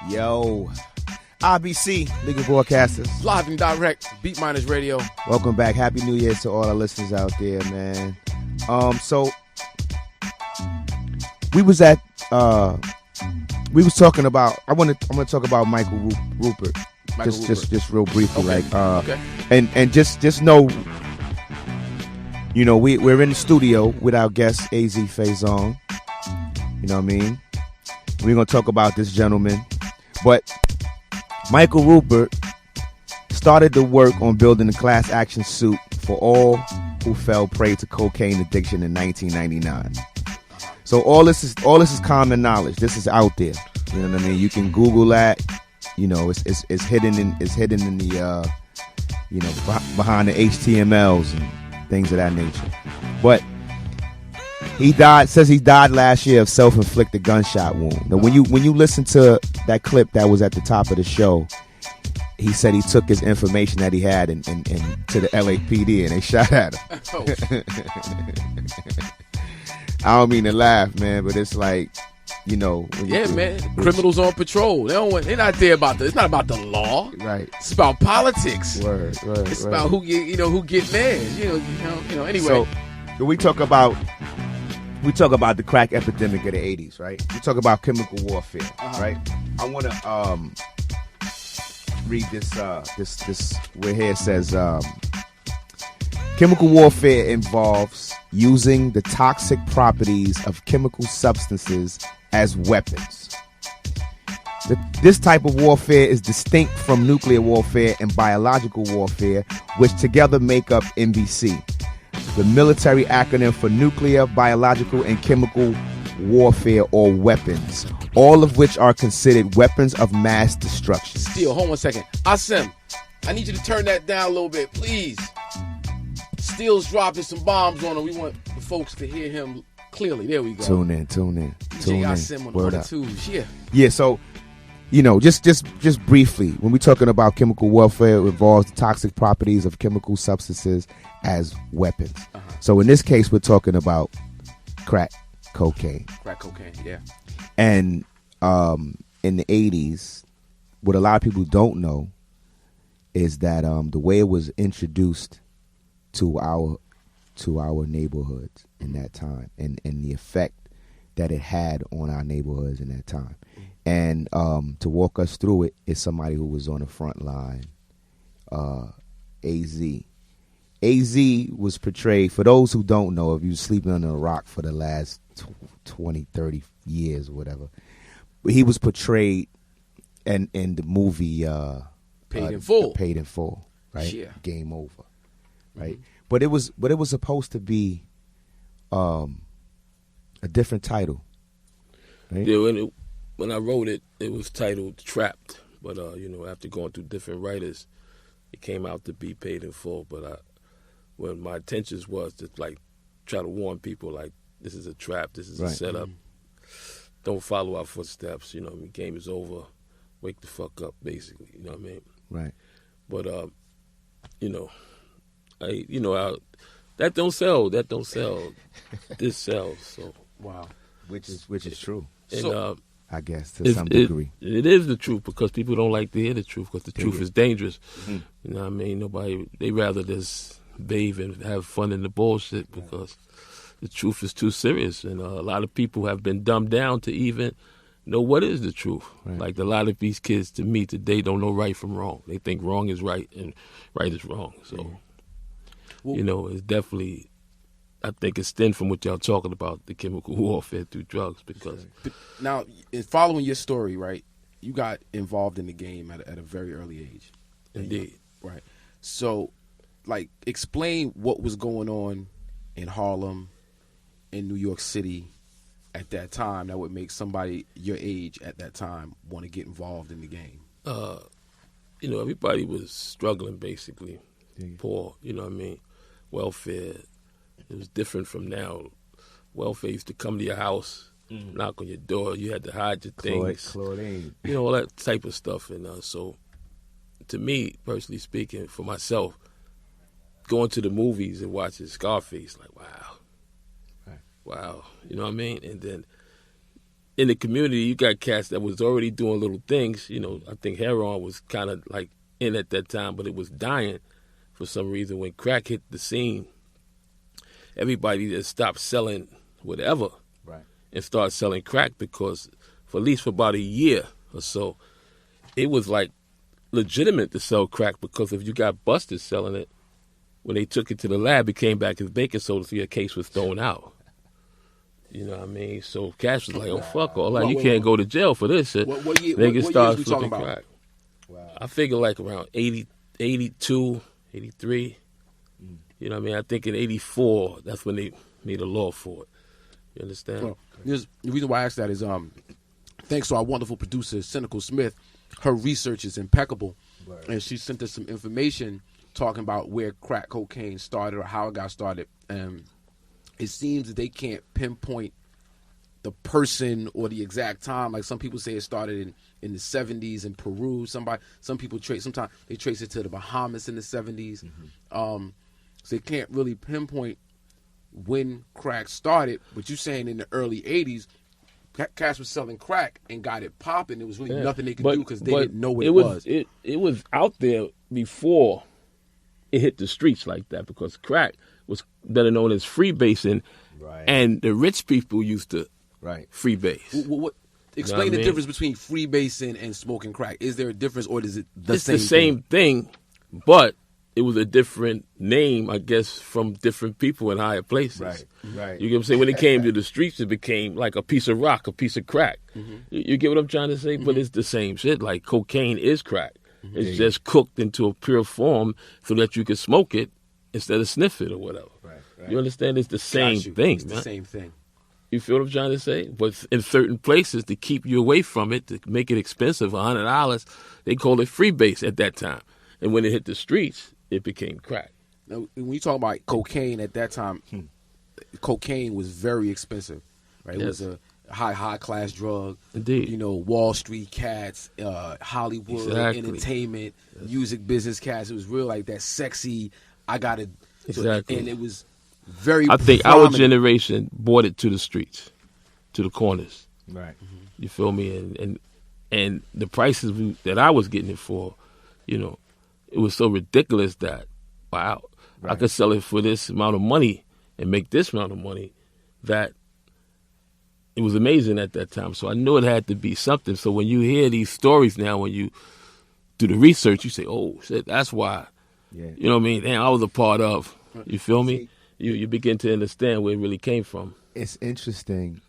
Yo, IBC, Legal Broadcasters. Live and direct, Beat Miners Radio. Welcome back. Happy New Year to all our listeners out there, man. So we was talking about. I'm gonna talk about Michael Rupert. Just real briefly, okay. Okay. And just know, we're in the studio with our guest Azie Faison. You know what I mean? We're gonna talk about this gentleman, but Michael Rupert started the work on building a class action suit for all who fell prey to cocaine addiction in 1999. So all this is common knowledge. This is out there. You know what I mean? You can Google that. It's hidden in the behind the HTMLs and things of that nature. But he died last year of self-inflicted gunshot wound. Now when you listen to that clip that was at the top of the show, he said he took his information that he had and to the LAPD and they shot at him. Oh. I don't mean to laugh, man, but it's like, man. Criminals on patrol. They're not there about it's not about the law. Right. It's about politics. Word. It's about who get mad. Anyway. So we talk about the crack epidemic of the 80s, right? We talk about chemical warfare, right? I want to read this where here it says chemical warfare involves using the toxic properties of chemical substances as weapons. This type of warfare is distinct from nuclear warfare and biological warfare, which together make up NBC, the military acronym for nuclear, biological, and chemical warfare or weapons, all of which are considered weapons of mass destruction. Steele, hold on a second. Asim, I need you to turn that down a little bit, please. Steele's dropping some bombs on him. We want the folks to hear him clearly. There we go. Tune in. DJ Asim on the 1 and 2s. Yeah. Yeah, so, just briefly, when we're talking about chemical warfare, it involves the toxic properties of chemical substances as weapons. So in this case, we're talking about crack cocaine. Crack cocaine, yeah. And in the 80s, what a lot of people don't know is that the way it was introduced to our neighborhoods in that time, and the effect that it had on our neighborhoods in that time. And to walk us through it is somebody who was on the front line, Azie. Azie was portrayed, for those who don't know, if you were sleeping under a rock for the last 20, 30 years or whatever, he was portrayed in the movie Paid in Full. Paid in Full, right? Yeah. Game Over, right? But it was supposed to be a different title, right? Yeah, when I wrote it, it was titled Trapped. But after going through different writers, it came out to be Paid in Full. But when my intentions was to try to warn people, this is a trap, this is a setup. Don't follow our footsteps. The game is over. Wake the fuck up, basically. You know what I mean? Right. But that don't sell. This sells. So wow, which is true. And, so, I guess to some degree, it is the truth because people don't like to hear the truth because the truth is dangerous. You know what I mean? They rather just bathe and have fun in the bullshit because the truth is too serious, and a lot of people have been dumbed down to even know what is the truth. Right. Like a lot of these kids to me today don't know right from wrong. They think wrong is right and right is wrong. So, it's definitely, I think it stemmed from what y'all talking about, the chemical warfare through drugs. Because now, in following your story, right, you got involved in the game at a very early age. Indeed. Right. So, explain what was going on in Harlem, in New York City, at that time that would make somebody your age at that time want to get involved in the game? Everybody was struggling basically, poor, you know what I mean? Welfare, it was different from now. Welfare used to come to your house, knock on your door, you had to hide your things. Claudine. All that type of stuff. And so to me, personally speaking, for myself, going to the movies and watching Scarface, wow. Wow, you know what I mean? And then in the community, you got cats that was already doing little things. You know, I think heroin was kind of like in at that time, but it was dying for some reason. When crack hit the scene, everybody just stopped selling whatever and started selling crack, because for at least for about a year or so, it was like legitimate to sell crack, because if you got busted selling it, when they took it to the lab, it came back as baking soda, so your case was thrown out. You know what I mean? So Cash was like, "Oh fuck all that! You can't go to jail for this shit." What years started we talking flipping about? crack. Wow. I figure like around 80, 82, 83. You know what I mean? I think in 84, that's when they made a law for it. You understand? Well, the reason why I asked that is thanks to our wonderful producer, Cynical Smith. Her research is impeccable, and she sent us some information talking about where crack cocaine started or how it got started. It seems that they can't pinpoint the person or the exact time. Like some people say it started in the 70s in Peru. Some people sometimes they trace it to the Bahamas in the 70s. So they can't really pinpoint when crack started. But you're saying in the early 80s, cats was selling crack and got it popping. There was really nothing they could do because they didn't know what it was. It was out there before it hit the streets like that, because crack was better known as freebasing, and the rich people used to freebase. Explain the difference between freebasing and smoking crack. Is there a difference, or is it the same thing, but it was a different name, I guess, from different people in higher places. Right. You get what I'm saying? When it came to the streets, it became like a piece of rock, a piece of crack. You get what I'm trying to say? But it's the same shit. Like cocaine is crack. It's just cooked into a pure form so that you can smoke it instead of sniff it or whatever. Right. You understand? It's the same thing, It's man. the same thing. You feel what I'm trying to say? But in certain places, to keep you away from it, to make it expensive, $100, they called it freebase at that time. And when it hit the streets, it became crack. Now, when you talk about cocaine at that time, cocaine was very expensive, right? It was a high class drug. Indeed. You know, Wall Street cats, Hollywood, entertainment, music business cats. It was real like that sexy. Exactly. And it was very. I think our generation brought it to the streets, to the corners. Right. You feel me? And the prices that I was getting it for, you know, it was so ridiculous that, wow, I could sell it for this amount of money and make this amount of money, that it was amazing at that time. So I knew it had to be something. So when you hear these stories now, when you do the research, you say, oh, shit, that's why. Yeah. You know what I mean? Damn, I was a part of. You feel me? You begin to understand where it really came from. It's interesting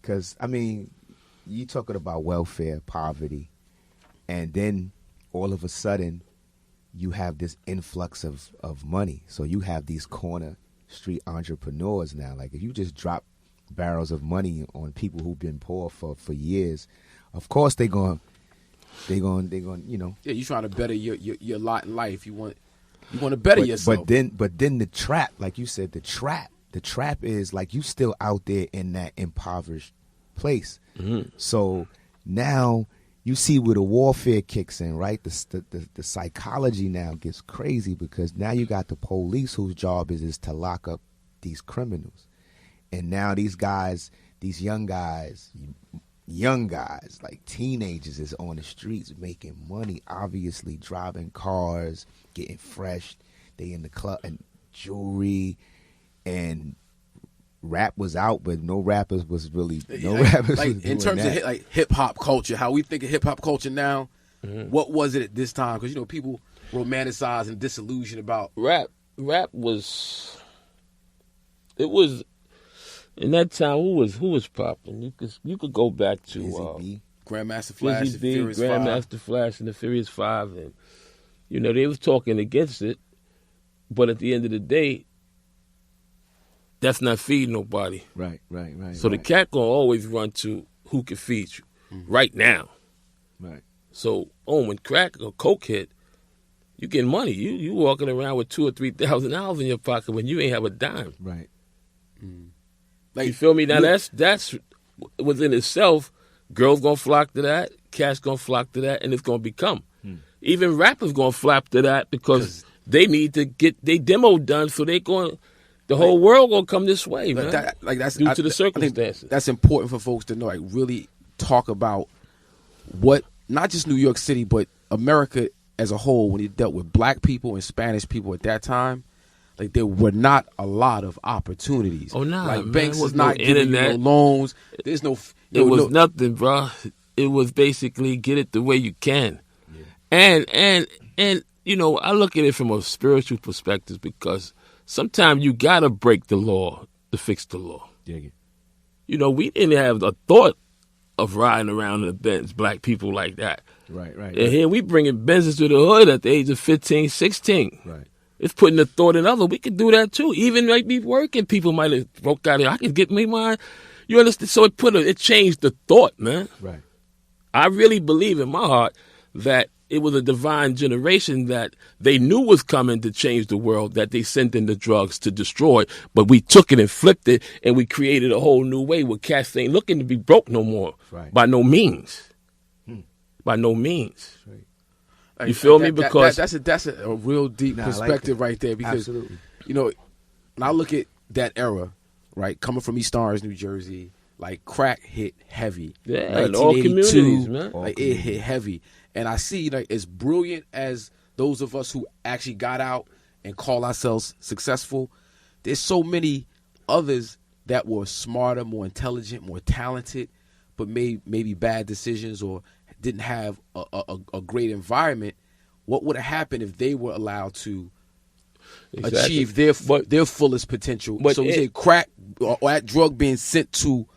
because, I mean, you talking about welfare, poverty, and then all of a sudden you have this influx of money. So you have these corner street entrepreneurs now. Like if you just drop barrels of money on people who've been poor for years, of course they're going, you know. Yeah, you're trying to better your lot in life. You want to better yourself. But then the trap, like you said, the trap is like you still out there in that impoverished place. Mm-hmm. So now you see where the warfare kicks in, right? The psychology now gets crazy because now you got the police whose job is to lock up these criminals. And now these guys, these young guys, like teenagers, is on the streets making money, obviously driving cars, getting fresh. They in the club and jewelry, and rap was out, but no rappers was really rappers. Like was in terms that. of like hip hop culture, how we think of hip hop culture now. Mm-hmm. What was it at this time? Because you know people romanticize and disillusion about rap. Rap was. It was. In that time, who was popping? You could go back to Grandmaster Flash, Izzy B, Grandmaster Flash, and the Furious Five, and you know they was talking against it, but at the end of the day, that's not feeding nobody. Right. So the cat gonna always run to who can feed you right now. Right. So when crack or coke hit, you getting money. You walking around with $2,000 or $3,000 in your pocket when you ain't have a dime. Right. Like, you feel me? Now that's within itself. Girls gonna flock to that. Cats gonna flock to that, and it's gonna become. Even rappers gonna flop to that because they need to get their demo done. So they going. The whole world gonna come this way, man. That's due to the circumstances. That's important for folks to know. Like really, talk about what not just New York City, but America as a whole, when he dealt with black people and Spanish people at that time, like there were not a lot of opportunities. Oh, nah, like man. banks is No not giving you no internet. loans. There's no. It was nothing, bro. It was basically get it the way you can, and you know, I look at it from a spiritual perspective because sometimes you gotta break the law to fix the law. Dig it. You know, we didn't have a thought of riding around in the Benz, black people like that. Right. And here we bringing Benzes to the hood at the age of 15, 16. Right. It's putting the thought in other. We could do that too. Even like me working, people might have broke out here. I could get me mine. You understand? So it changed the thought, man. Right. I really believe in my heart that it was a divine generation that they knew was coming to change the world, that they sent in the drugs to destroy. But we took it and flipped it, and we created a whole new way where cats ain't looking to be broke no more. Right. By no means. By no means. Right. You feel me? Because that's a real deep perspective right there. Because absolutely. you know, when I look at that era, right, coming from East Orange, New Jersey, like crack hit heavy. Yeah, in all communities, man. Like it hit heavy. And I see, like, as brilliant as those of us who actually got out and call ourselves successful, there's so many others that were smarter, more intelligent, more talented, but made maybe bad decisions or didn't have a great environment. What would have happened if they were allowed to achieve their fullest potential? So we say crack or that drug being sent to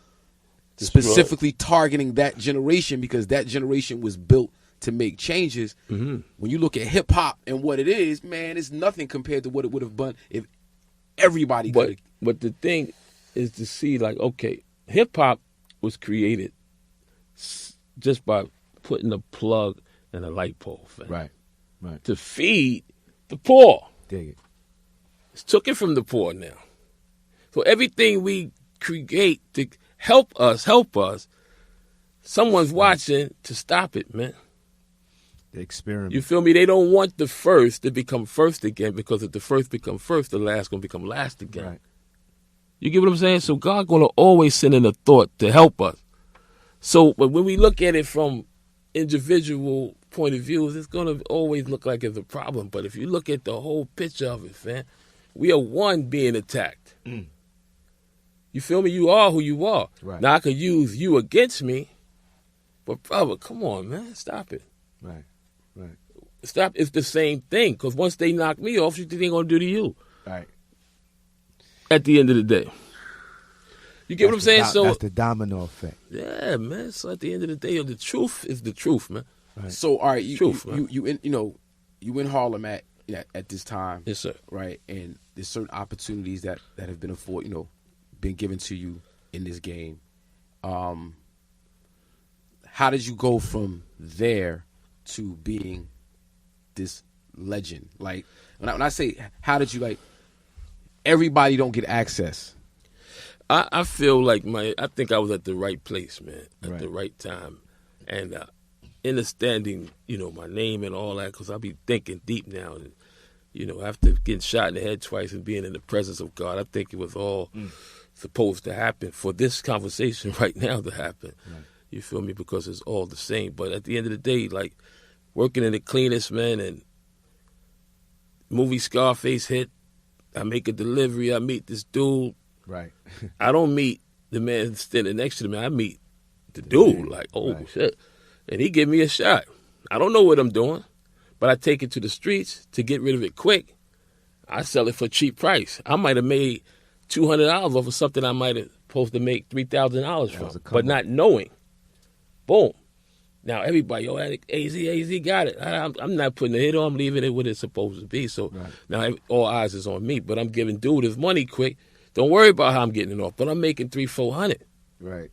specifically targeting that generation because that generation was built to make changes. When you look at hip hop and what it is, man, it's nothing compared to what it would have been if everybody could. But the thing is to see, like, okay, hip hop was created just by putting a plug in a light pole, fam. Right. To feed the poor. Dig it. It's took it from the poor now. So everything we create to help us, someone's watching to stop it, man. The experiment. You feel me? They don't want the first to become first again because if the first become first, the last going to become last again. Right. You get what I'm saying? So God going to always send in a thought to help us. So but when we look at it from individual point of views, it's going to always look like it's a problem. But if you look at the whole picture of it, man, we are one being attacked. You feel me? You are who you are. Right. Now I could use you against me, but brother, come on, man, stop it. Right. Stop. It's the same thing. Because once they knock me off, you think they're going to do to you. Right. At the end of the day. You get what I'm saying? So that's the domino effect. Yeah, man. So at the end of the day, the truth is the truth, man. Right. So all right, you in Harlem at this time. Yes, sir. Right, and there's certain opportunities that have been been given to you in this game. How did you go from there to being this legend? Like when I say how did you, like, everybody don't get access. I feel like I think I was at the right place, man, at Right. the right time, and understanding, my name and all that, because I be thinking deep now, and after getting shot in the head twice and being in the presence of God, I think it was all supposed to happen for this conversation right now to happen. Right. You feel me? Because it's all the same. But at the end of the day, like working in the cleanest, man, and movie Scarface hit, I make a delivery, I meet this dude. Right. I don't meet the man standing next to me. I meet the dude, like, oh, Right. shit. And he give me a shot. I don't know what I'm doing, but I take it to the streets to get rid of it quick. I sell it for a cheap price. I might have made $200 off of something I might have supposed to make $3,000 from, but not knowing. Boom. Now everybody, AZ got it. I'm not putting a hit on. I'm leaving it what it's supposed to be. So now all eyes is on me. But I'm giving dude his money quick. Don't worry about how I'm getting it off. But I'm making $300-$400. Right.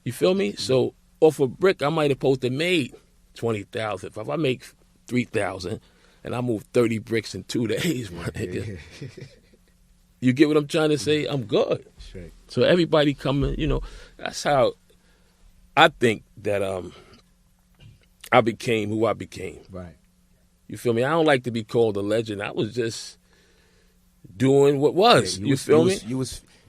You feel me? So off a brick, I might have supposed to made $20,000. If I make $3,000 and I move 30 bricks in 2 days, my nigga. You get what I'm trying to say? I'm good. Straight. So everybody coming, that's how I think that I became who I became. Right. You feel me? I don't like to be called a legend. I was just doing what was. You feel me?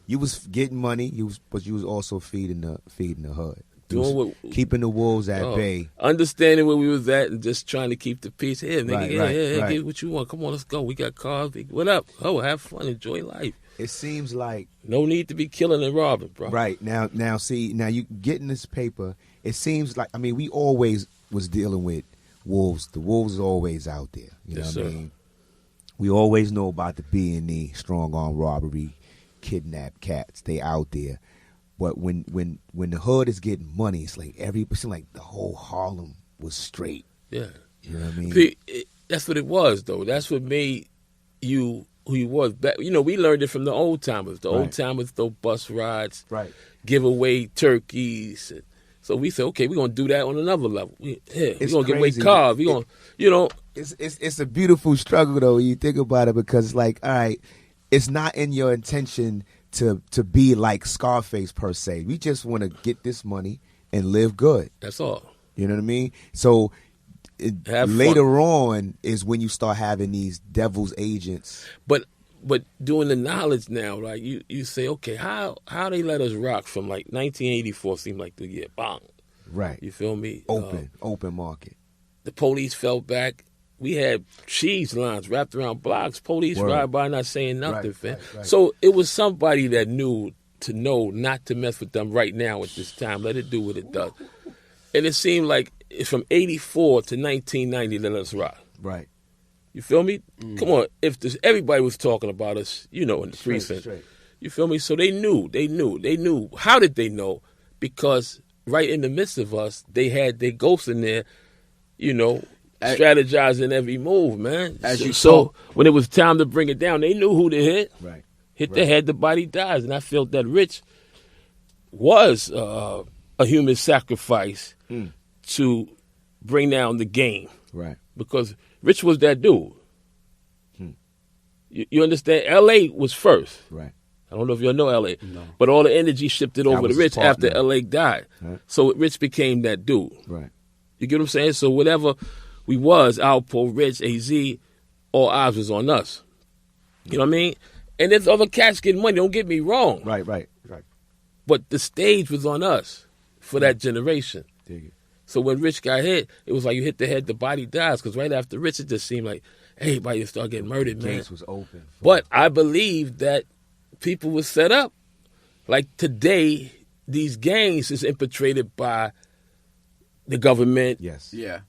You was getting money. But you was also feeding the hood. keeping the wolves at bay. Understanding where we was at and just trying to keep the peace. Here, nigga, right. Get what you want. Come on, let's go. We got cars. What up? Oh, have fun. Enjoy life. It seems like no need to be killing and robbing, bro. Right. Now you getting this paper, it seems like, I mean, we always was dealing with wolves. The wolves are always out there. You know what I mean? We always know about the B&E, strong arm robbery, kidnapped cats. They out there. But when the hood is getting money, it's like like the whole Harlem was straight. Yeah. You know what I mean? See, that's what it was, though. That's what made you who you was. You know, we learned it from the old timers. The old timers throw bus rides, give away turkeys. So we said, okay, we're going to do that on another level. We're going to give away cars. We're going to, you know. It's a beautiful struggle, though, when you think about it, because it's like, all right, it's not in your intention to be like Scarface per se. We just want to get this money and live good. That's all. You know what I mean? So later on is when you start having these devil's agents. But doing the knowledge now, like you say, okay, how they let us rock from like 1984 seemed like the year, bang. Right. You feel me? Open market. The police fell back. We had cheese lines wrapped around blocks. Police ride by not saying nothing, fam. Right. So it was somebody that knew to know not to mess with them right now at this time. Let it do what it does. And it seemed like from 84 to 1990, let us rock. Right. You feel me? Come on. If everybody was talking about us, you know, in the precinct. You feel me? So they knew. How did they know? Because right in the midst of us, they had their ghosts in there, you know, strategizing every move, man. So when it was time to bring it down, they knew who to hit. Right. Hit the head, the body dies. And I felt that Rich was a human sacrifice to bring down the game. Right. Because Rich was that dude. You understand? L.A. was first. Right. I don't know if y'all know L.A., but all the energy shifted over to Rich after L.A. died. Right. So Rich became that dude. Right. You get what I'm saying? So whatever we was, Alpo, Rich, AZ, all eyes was on us. You know what I mean? And there's other cats getting money, don't get me wrong. Right. But the stage was on us for that generation. Dig it. So when Rich got hit, it was like you hit the head, the body dies. Because right after Rich, it just seemed like everybody started getting murdered, man. The case was open. But I believe that people were set up. Like today, these gangs is infiltrated by the government. Yes. Yeah.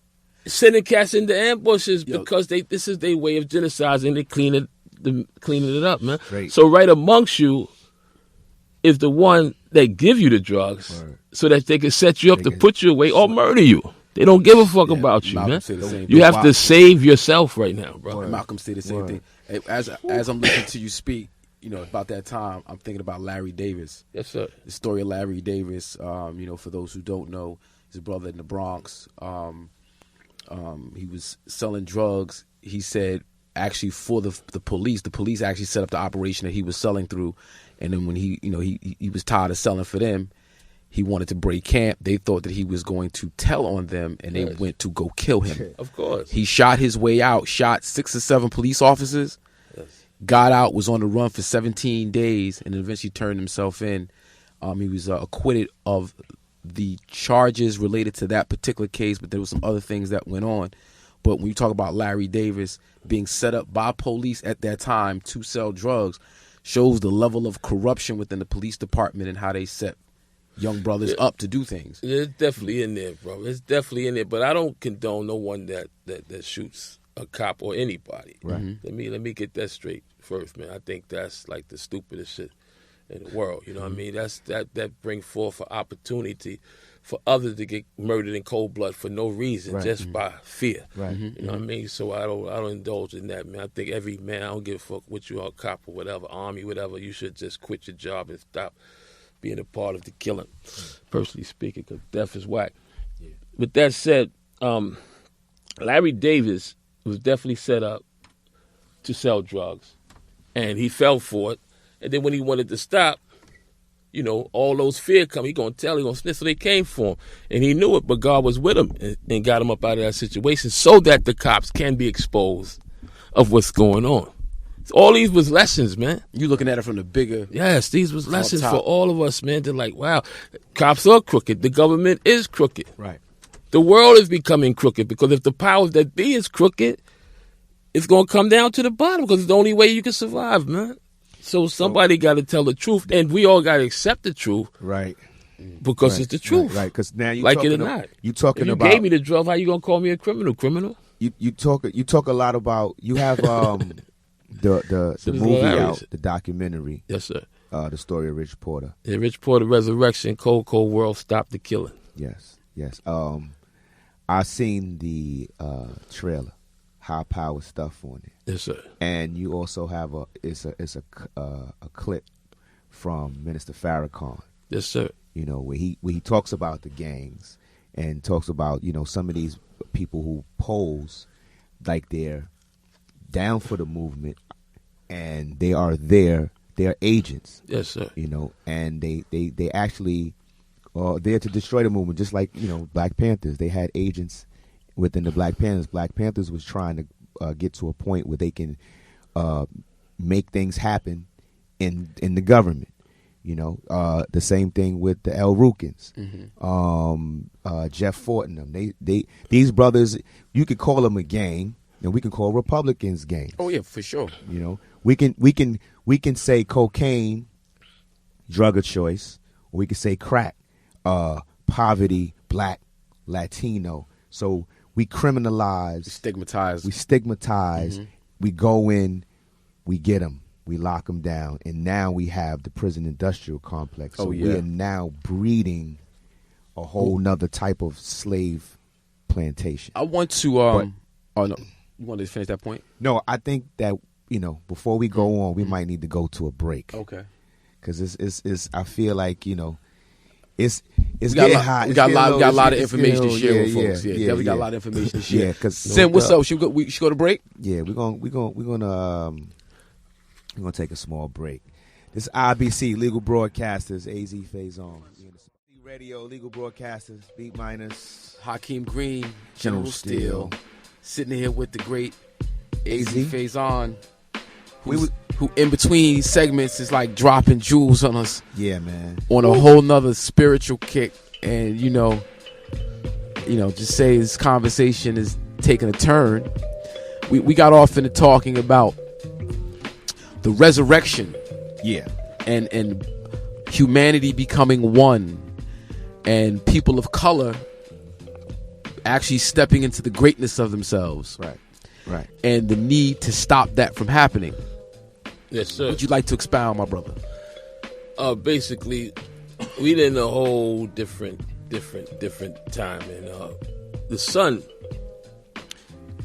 Sending cats into ambushes because this is their way of genociding. They cleaning it up, man. Great. So right amongst you is the one that give you the drugs so that they can set you up to put you away or murder you. They don't give a fuck about you, Malcolm man. said the same You thing. have to save yourself right now, bro. Malcolm said the same thing. As I'm listening to you speak, you know, about that time, I'm thinking about Larry Davis. Yes, sir. The story of Larry Davis, you know, for those who don't know, his brother in the Bronx. He was selling drugs. He said, actually, for the police actually set up the operation that he was selling through. And then when he was tired of selling for them, he wanted to break camp. They thought that he was going to tell on them, and they went to go kill him. Of course. He shot his way out, shot 6 or 7 police officers, got out, was on the run for 17 days, and eventually turned himself in. He was acquitted of the charges related to that particular case, but there was some other things that went on. But when you talk about Larry Davis being set up by police at that time to sell drugs, shows the level of corruption within the police department and how they set young brothers up to do things. It's definitely in there, bro. It's definitely in there. But I don't condone no one that shoots a cop or anybody. Right. Mm-hmm. Let me get that straight first, man. I think that's like the stupidest shit in the world. You know what I mean? That bring forth an opportunity for others to get murdered in cold blood for no reason, just by fear. Right. You know what I mean? So I don't indulge in that, man. I think every man, I don't give a fuck what you are, cop or whatever, army, whatever, you should just quit your job and stop being a part of the killing, personally speaking, because death is whack. Yeah. With that said, Larry Davis was definitely set up to sell drugs, and he fell for it. And then when he wanted to stop, you know, all those fear come. He gonna tell, he gonna snitch. So they came for him, and he knew it. But God was with him and got him up out of that situation, so that the cops can be exposed of what's going on. All these was lessons, man. You looking at it from the bigger. Yes, these was lessons top. for all of us, man. To like, wow, cops are crooked. The government is crooked. Right. The world is becoming crooked because if the powers that be is crooked, it's going to come down to the bottom because it's the only way you can survive, man. So somebody got to tell the truth, and we all got to accept the truth. Right. Because it's the truth. Right. Because now you like it or not. You talking if you about. gave me the drugs, how you going to call me a criminal? Criminal? You talk a lot about. You have the movie out, the documentary. Yes, sir. The story of Rich Porter. The Rich Porter Resurrection, Cold Cold World, Stop the Killing. Yes. I seen the trailer, high power stuff on it. Yes, sir. And you also have a clip from Minister Farrakhan. Yes, sir. You know, where he talks about the gangs and talks about, you know, some of these people who pose like they're down for the movement and they are agents. Yes, sir. You know, and they actually are there to destroy the movement, just like, you know, Black Panthers. They had agents within the Black Panthers. Black Panthers was trying to get to a point where they can make things happen in the government. You know, the same thing with the El Rukins, Jeff Fortnum. These brothers, you could call them a gang, and we can call Republicans gangs. Oh yeah, for sure. You know, we can say cocaine, drug of choice. Or we can say crack, poverty, black, Latino. So we criminalize, We stigmatize. We go in, we get them. We lock them down, and now we have the prison industrial complex. So we are now breeding a whole nother type of slave plantation. I want to. Oh no, you wanted to finish that point? No, I think that, you know, before we go on, we might need to go to a break. Okay. Because it's. I feel like, you know, it's We getting hot. We got a lot of information to share with folks. Yeah, definitely got a lot of information to share. Yeah, because Sim, what's up? Should we go to break? Yeah, we're gonna take a small break. This is IBC Legal Broadcasters, Azie Faison. Radio Legal Broadcasters, Beat Minus, Hakim Green, General Steele, sitting here with the great Azie Faison, who in between segments is like dropping jewels on us. Yeah, man. On a whole nother spiritual kick, and you know, just say this conversation is taking a turn. We got off into talking about the resurrection, and humanity becoming one, and people of color actually stepping into the greatness of themselves, right, and the need to stop that from happening. Yes, sir. Would you like to expound, my brother? Basically, we in a whole different time, and the sun,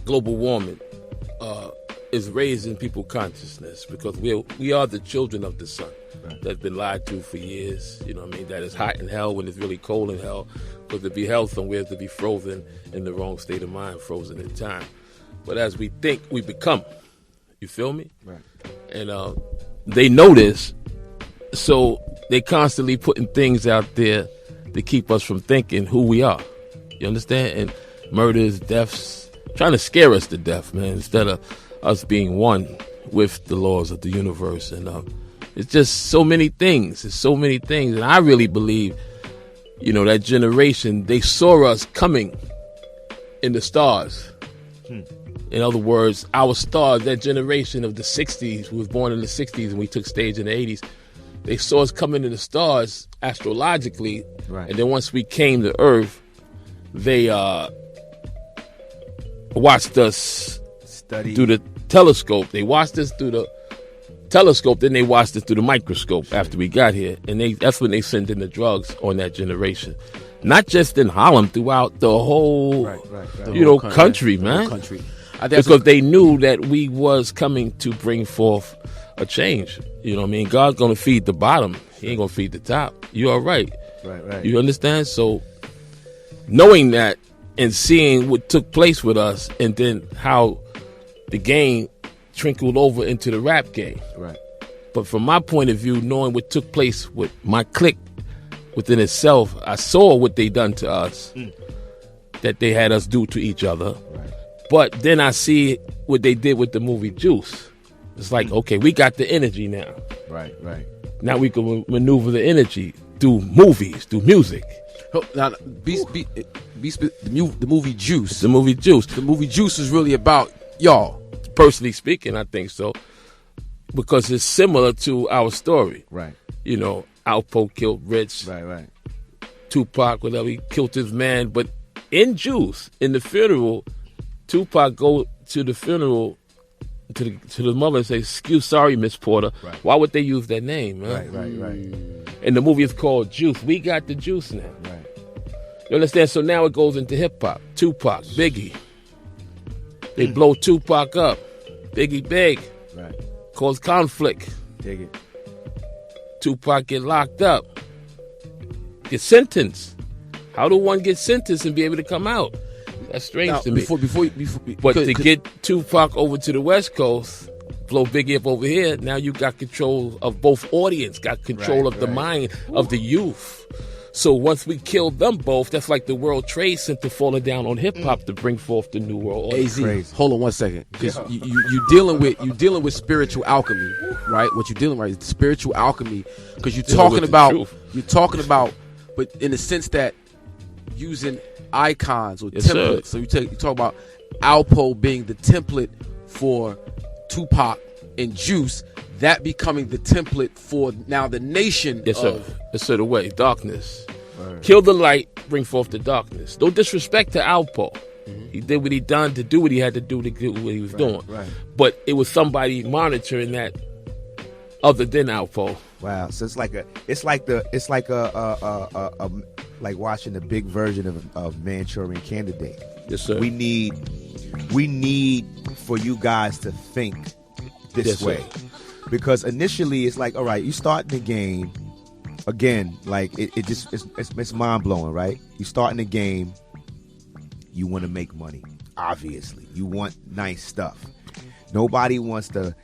global warming, is raising people's consciousness because we are the children of the sun that's been lied to for years. You know what I mean? That is hot in hell when it's really cold in hell. Because to be held somewhere is to be frozen in the wrong state of mind, frozen in time. But as we think, we become. You feel me? Right. And they know this, so they constantly putting things out there to keep us from thinking who we are. You understand? And murders, deaths, trying to scare us to death, man, instead of us being one with the laws of the universe. And it's just so many things. It's so many things. And I really believe, you know, that generation, they saw us coming in the stars. In other words, our stars, that generation of the 60s, who was born in the 60s and we took stage in the 80s, they saw us coming in the stars astrologically. Right. And then once we came to Earth, they watched us through the telescope. They watched us through the telescope, then they watched us through the microscope after we got here. And that's when they sent in the drugs on that generation. Not just in Harlem, throughout the whole, country, man. The whole country. Because they knew that we was coming to bring forth a change. You know what I mean? God's going to feed the bottom. He ain't going to feed the top. You are right. Right. You understand? So knowing that and seeing what took place with us, and then how the game trickled over into the rap game. Right. But from my point of view, knowing what took place with my clique within itself, I saw what they done to us, that they had us do to each other. Right. But then I see what they did with the movie Juice. It's like, okay, we got the energy now. Right. Now we can maneuver the energy through movies, through music. Now, the movie Juice. The movie Juice. The movie Juice is really about y'all. Personally speaking, I think so. Because it's similar to our story. Right. You know, Alpo killed Rich. Right. Tupac, whatever, he killed his man. But in Juice, in the funeral, Tupac go to the funeral to the mother and say, sorry, Miss Porter. Right. Why would they use that name? Huh? Right. And the movie is called Juice. We got the juice now. Right. You understand? So now it goes into hip-hop. Tupac, Biggie. They blow Tupac up. Biggie big. Right. Cause conflict. Dig it. Tupac get locked up. Get sentenced. How do one get sentenced and be able to come out? That's strange to me. But to get Tupac over to the West Coast, blow Biggie up over here, now you got control of both audience, got control of the mind of the youth. So once we killed them both, that's like the World Trade Center falling down on hip hop to bring forth the new world order. AZ, hold on one second, because you dealing with spiritual alchemy, right? What you're dealing with is spiritual alchemy, because you're talking about, but in the sense that using icons or templates. So you talk about Alpo being the template for Tupac and Juice, that becoming the template for now the nation. Yes, sir. Yes, sir. The way darkness, kill the light, bring forth the darkness. No disrespect to Alpo. Mm-hmm. He did what he done to do what he had to do to do what he was doing. Right. But it was somebody monitoring that other than Alpo. Wow. So it's like watching a big version of Manchurian Candidate. Yes, sir. We need for you guys to think this way. Sir. Because initially it's like, all right, you start the game again, like it's mind blowing, right? You start in the game, you want to make money. Obviously, you want nice stuff. Nobody wants to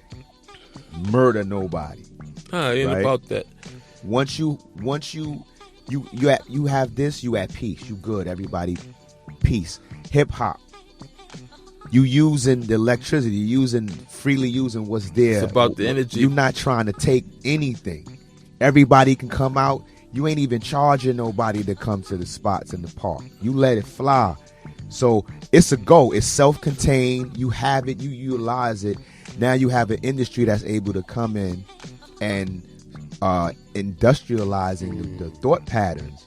murder nobody. Ain't right? About that. Once you have this, you at peace. You good. Everybody, peace. Hip hop. You using the electricity, freely using what's there. It's about the energy. You're not trying to take anything. Everybody can come out. You ain't even charging nobody to come to the spots in the park. You let it fly. So it's a go. It's self-contained. You have it. You utilize it. Now you have an industry that's able to come in and industrializing the thought patterns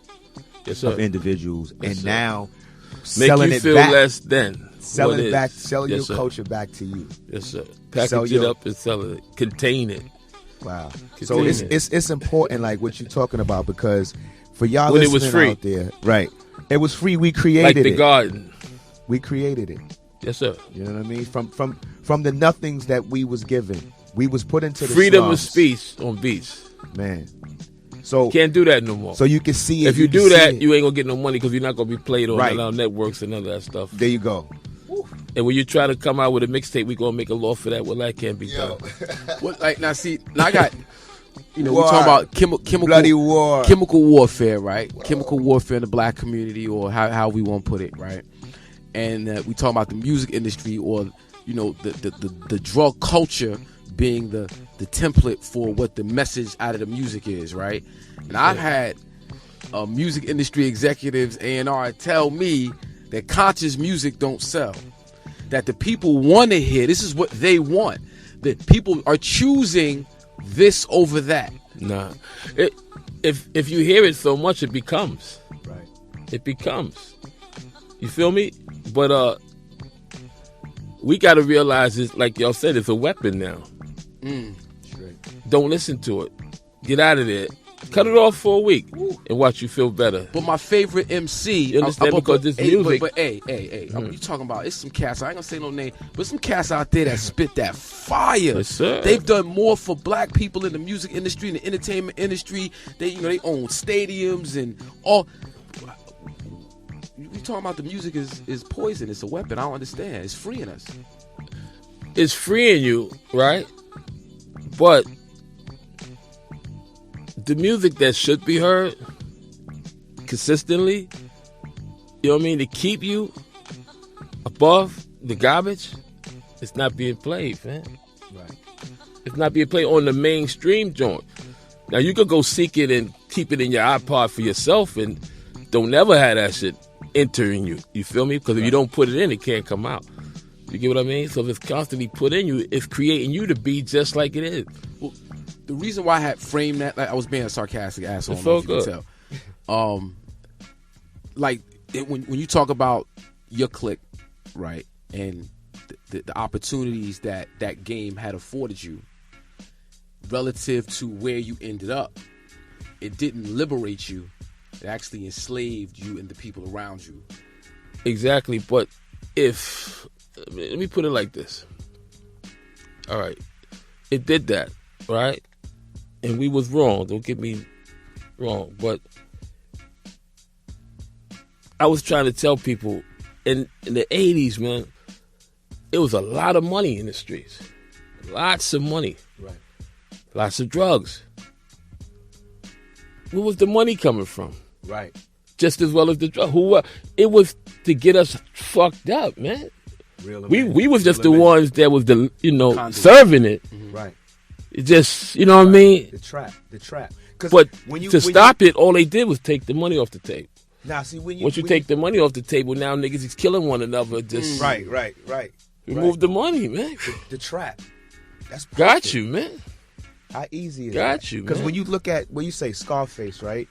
of individuals, and now selling make you it feel back. Less than. Selling it back, selling your culture back to you. Yes, sir. Package it up and sell it. Contain it. Wow. So it's important, like what you're talking about, because for y'all when listening it was free. Out there, right? It was free. We created like the it. garden. We created it. Yes, sir. You know what I mean? From the nothings that we was given, we was put into the freedom slums. of speech on beats. Man. So can't do that no more. So you can see it. If you do that, you ain't gonna get no money because you're not gonna be played on right. networks and none of that stuff. There you go. And when you try to come out with a mixtape, we gonna make a law for that. Well, that can't be done. Now I got, we talking about chemical bloody war, chemical warfare, right? Whoa. Chemical warfare in the black community, or how we want to put it, right? And we talk about the music industry, or the drug culture being the template for what the message out of the music is, right? And I've had music industry executives, A&R, tell me that conscious music don't sell. That the people want to hear, this is what they want. That people are choosing this over that. Nah. If you hear it so much, it becomes. Right. It becomes. You feel me? But we got to realize it's like y'all said, it's a weapon now. Straight. Don't listen to it. Get out of there. Cut it off for a week and watch you feel better. But my favorite MC, you understand, because this music. But you talking about? It's some cats. I ain't gonna say no name, but some cats out there that spit that fire. Yes, sir. They've done more for black people in the music industry and the entertainment industry. They own stadiums and all. You talking about the music is poison? It's a weapon. I don't understand. It's freeing us. It's freeing you, right? But the music that should be heard consistently, you know what I mean, to keep you above the garbage, it's not being played, man. Right. It's not being played on the mainstream joint. Now you could go seek it and keep it in your iPod for yourself, and don't never have that shit entering you. You feel me? Because if you don't put it in, it can't come out. You get what I mean? So if it's constantly put in you, it's creating you to be just like it is. Well, the reason why I had framed that, like, I was being a sarcastic asshole. I don't know if you can tell. When you talk about your clique, right, and the opportunities that game had afforded you relative to where you ended up, it didn't liberate you. It actually enslaved you and the people around you. Exactly. But let me put it like this. All right. It did that, right? And we was wrong. Don't get me wrong. But I was trying to tell people in the 80s, man, it was a lot of money in the streets. Lots of money. Right. Lots of drugs. Where was the money coming from? Right. Just as well as the drug. It was to get us fucked up, man. We was just the ones that was serving it. Mm-hmm. Right. It just, you know what I mean? The trap. But to stop it, all they did was take the money off the table. Now, see, once you take the money off the table, now niggas is killing one another. Just right. Remove the money, man. The trap. That's perfect. Got you, man. How easy is Got that? you, Because man. when you look at, when you say Scarface, right?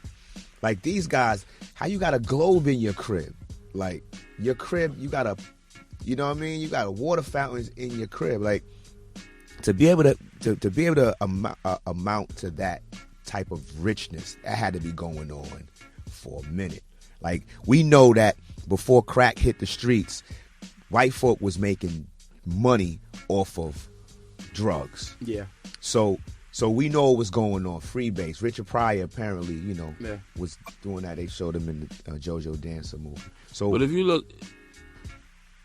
Like these guys, how you got a globe in your crib? Like your crib, you got you know what I mean? You got a water fountains in your crib. Like to be able to amount to that type of richness, that had to be going on for a minute. Like we know that before crack hit the streets, white folk was making money off of drugs. Yeah. So we know what was going on. Freebase. Richard Pryor apparently, was doing that. They showed him in the JoJo Dancer movie. So, but if you look,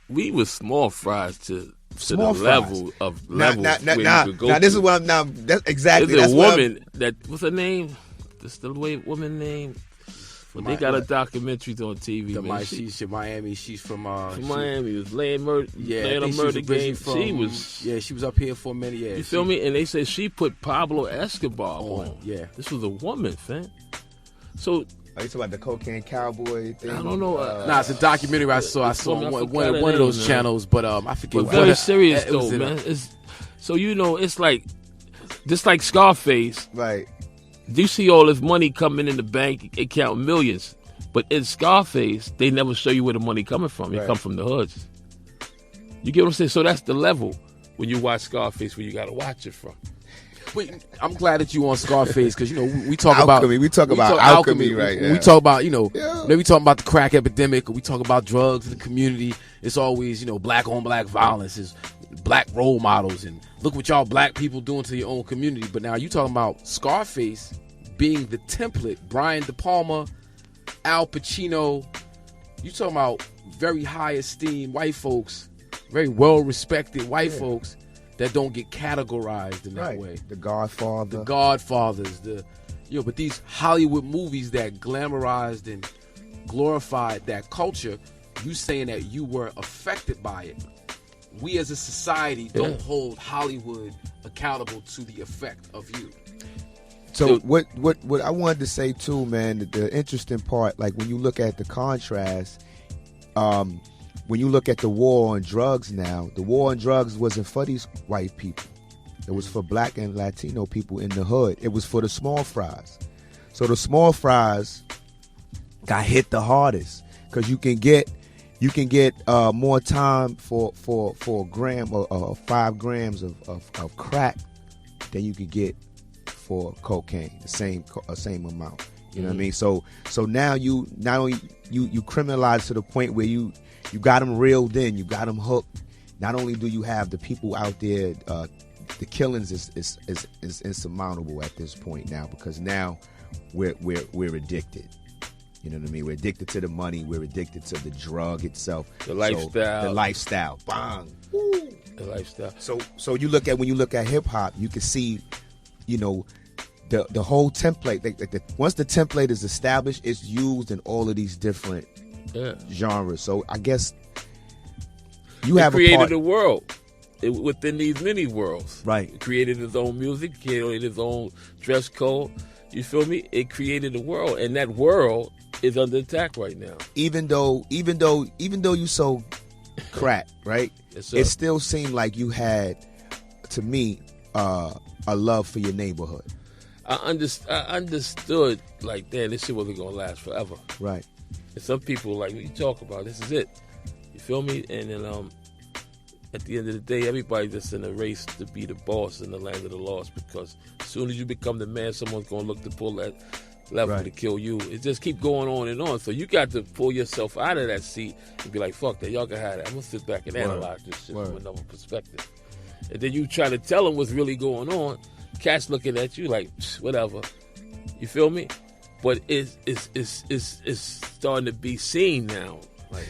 we was small fries to the level of now, where you could go. Now this is what I'm now. That's exactly. There's that's a woman what's her name? That's the woman name. But they got a documentary on TV. She's from Miami. She's from Miami. Was laying murder. Yeah, laying a murder game. She was up here for many years. You feel me? And they said she put Pablo Escobar on. Yeah, this was a woman, fam. So. Are you talking about the cocaine cowboy thing? I don't know. It's a documentary I saw on one of those channels, but I forget. But very serious though, man. So it's like just like Scarface. Right. You see all this money coming in the bank, it count millions. But in Scarface, they never show you where the money coming from. It come from the hoods. You get what I'm saying? So that's the level when you watch Scarface, where you got to watch it from. Wait, I'm glad that you on Scarface because we talk alchemy. about we talk about alchemy, right? We talk about maybe talking about the crack epidemic, or we talk about drugs in the community. It's always black on black violence, is black role models, and look what y'all black people doing to your own community. But now you talking about Scarface being the template. Brian De Palma, Al Pacino. You talking about very high esteemed white folks, very well respected white folks that don't get categorized in that way. The Godfather. The Godfathers. But these Hollywood movies that glamorized and glorified that culture, you saying that you were affected by it. We as a society don't hold Hollywood accountable to the effect of you. So what I wanted to say too, man, the interesting part, like when you look at the contrast, when you look at the war on drugs now, the war on drugs wasn't for these white people. It was for black and Latino people in the hood. It was for the small fries. So the small fries got hit the hardest because you can get more time for a gram or 5 grams of crack than you could get for cocaine, the same amount. You know what I mean? So now you not only you criminalize to the point where you got them reeled in, you got them hooked. Not only do you have the people out there, the killings is insurmountable at this point now, because now we're addicted. You know what I mean? We're addicted to the money. We're addicted to the drug itself. The lifestyle. So, the lifestyle. Bang. Woo. The lifestyle. So when you look at hip hop, you can see, the whole template. Once the template is established, it's used in all of these different genres. So I guess you have created a part. the world. within these mini worlds. Right. It created his own music, created his own dress code. You feel me? It created a world, and that world is under attack right now. Even though you sold crack, right? Yes, sir. It still seemed like you had, to me, a love for your neighborhood. I understood, like, damn, this shit wasn't gonna last forever. Right. And some people like, what you talk about? This is it. You feel me? And then at the end of the day, everybody's just in a race to be the boss in the land of the lost, because as soon as you become the man, someone's gonna look to pull that lever Right. to kill you. It just keep going on and on. So you got to pull yourself out of that seat and be like, fuck that, y'all can have that. I'm gonna sit back and analyze this shit from another perspective. And then you try to tell them what's really going on. Cats looking at you like, whatever. You feel me? But it's starting to be seen now. Like,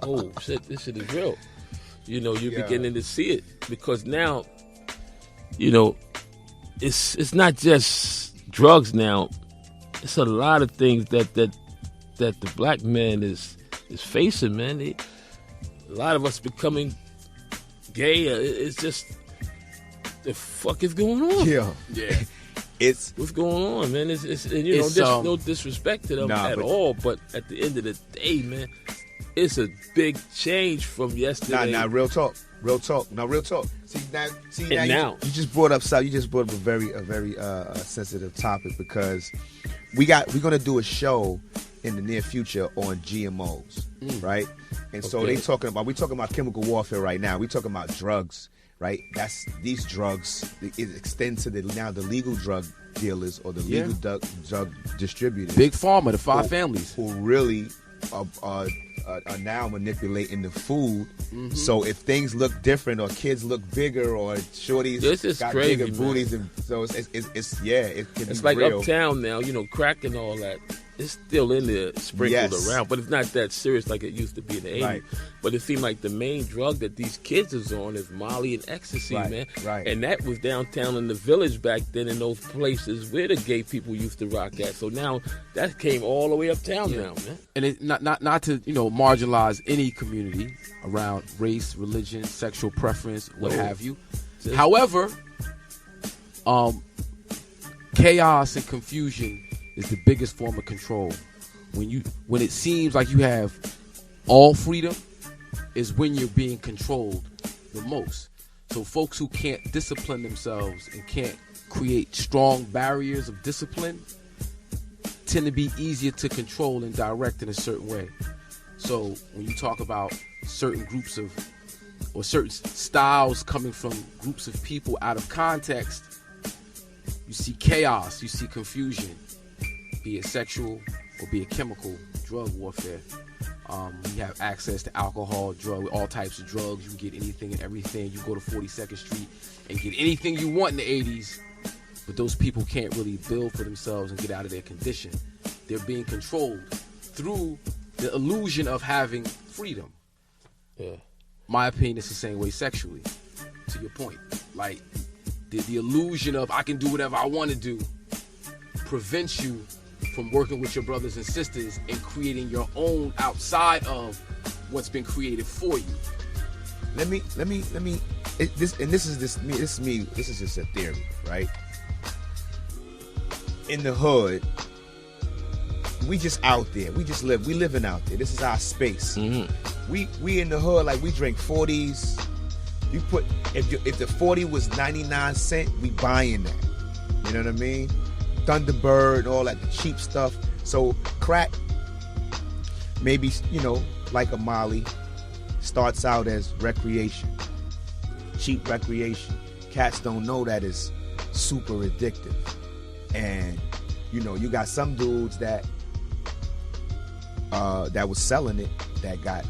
oh shit, this shit is real. You know, you're beginning to see it, because now, you know, it's not just drugs now. It's a lot of things that the black man is facing, man. A lot of us becoming gay. It's just, the fuck is going on? Yeah. It's what's going on, man. It's and, you know, there's no disrespect to them at all, but at the end of the day, man, it's a big change from yesterday. Nah, real talk. Now, real talk. See now, you just brought up a very sensitive topic, because we're gonna do a show in the near future on GMOs, right? And so we're talking about chemical warfare right now. We're talking about drugs, right? That's these drugs. It extends to the legal drug dealers or the legal drug distributors. Big Pharma, the five families who really are now manipulating the food. So if things look different, or kids look bigger, or shorties got crazy, bigger booties, and so it's like real. Uptown now, you know, crack and all that. It's still in there, sprinkled around, but it's not that serious like it used to be in the 80s. Right. But it seemed like the main drug that these kids is on is Molly and ecstasy, man. Right. And that was downtown in the village back then, in those places where the gay people used to rock at. So now that came all the way uptown now, man. And it, not to, you know, marginalize any community around race, religion, sexual preference, what have you. However, chaos and confusion is the biggest form of control. When it seems like you have all freedom, is when you're being controlled the most. So folks who can't discipline themselves and can't create strong barriers of discipline tend to be easier to control and direct in a certain way. So when you talk about certain groups of, or certain styles coming from groups of people out of context, you see chaos, you see confusion, be it sexual or be it chemical, drug warfare. You have access to alcohol, drug, all types of drugs. You can get anything and everything. You go to 42nd Street and get anything you want in the 80s, but those people can't really build for themselves and get out of their condition. They're being controlled through the illusion of having freedom. Yeah. My opinion is the same way sexually, to your point. Like, the illusion of I can do whatever I want to do prevents you from working with your brothers and sisters and creating your own outside of what's been created for you. This is just a theory, right? In the hood, we just out there. We living out there. This is our space. We in the hood, like, we drink 40s. You put, if the 40 was 99 cents, we buying that. You know what I mean? Thunderbird, all that, the cheap stuff. So crack, maybe, you know, like a Molly, starts out as recreation, cheap recreation. Cats don't know that it's super addictive. And, you know, you got some dudes that was selling it that got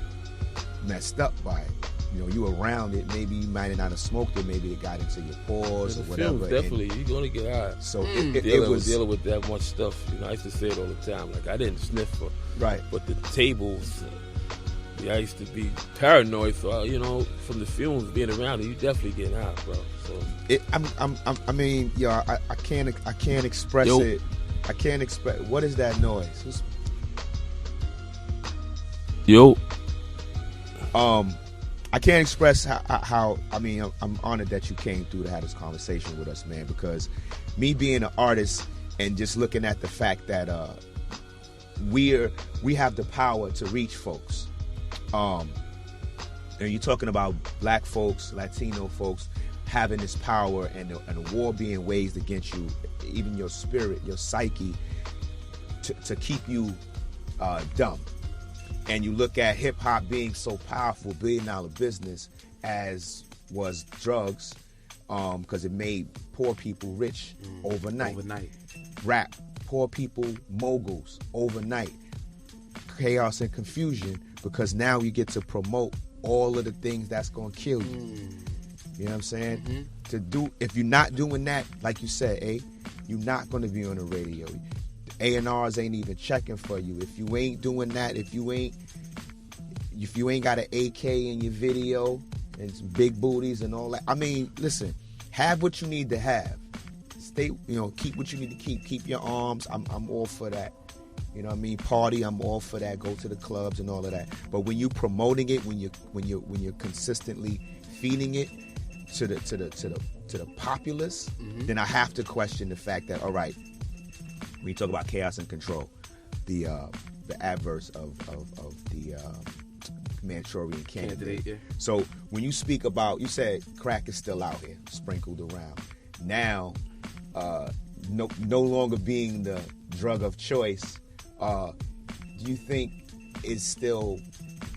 messed up by it. You know, you around it, maybe you might not have smoked it, maybe it got into your pores or whatever. Definitely, you're gonna get high. So it was dealing with that much stuff. You know, I used to say it all the time. Like, I didn't sniff for but the tables. I used to be paranoid for, you know, from the fumes being around it. You definitely getting high, bro. So I mean, I can't express it. I can't express. What is that noise? I can't express how I mean, I'm honored that you came through to have this conversation with us, man, because me being an artist and just looking at the fact that we have the power to reach folks. And you're talking about black folks, Latino folks having this power and a war being waged against you, even your spirit, your psyche, to keep you dumb. And you look at hip-hop being so powerful, billion-dollar business, as was drugs, because it made poor people rich overnight. Rap, poor people moguls overnight. Chaos and confusion, because now you get to promote all of the things that's going to kill you. You know what I'm saying? If you're not doing that, like you said, you're not going to be on the radio. A&Rs ain't even checking for you. If you ain't doing that, if you ain't got an AK in your video and some big booties and all that. I mean, listen, have what you need to have. Stay, keep what you need to keep. Keep your arms. I'm all for that. You know what I mean? Party, I'm all for that. Go to the clubs and all of that. But when you promoting it, when you're consistently feeding it to the populace, then I have to question the fact that, all right, when you talk about chaos and control, the adverse of the Manchurian candidate. Yeah. So when you speak about, you said crack is still out here, sprinkled around. Now, no longer being the drug of choice, do you think it's still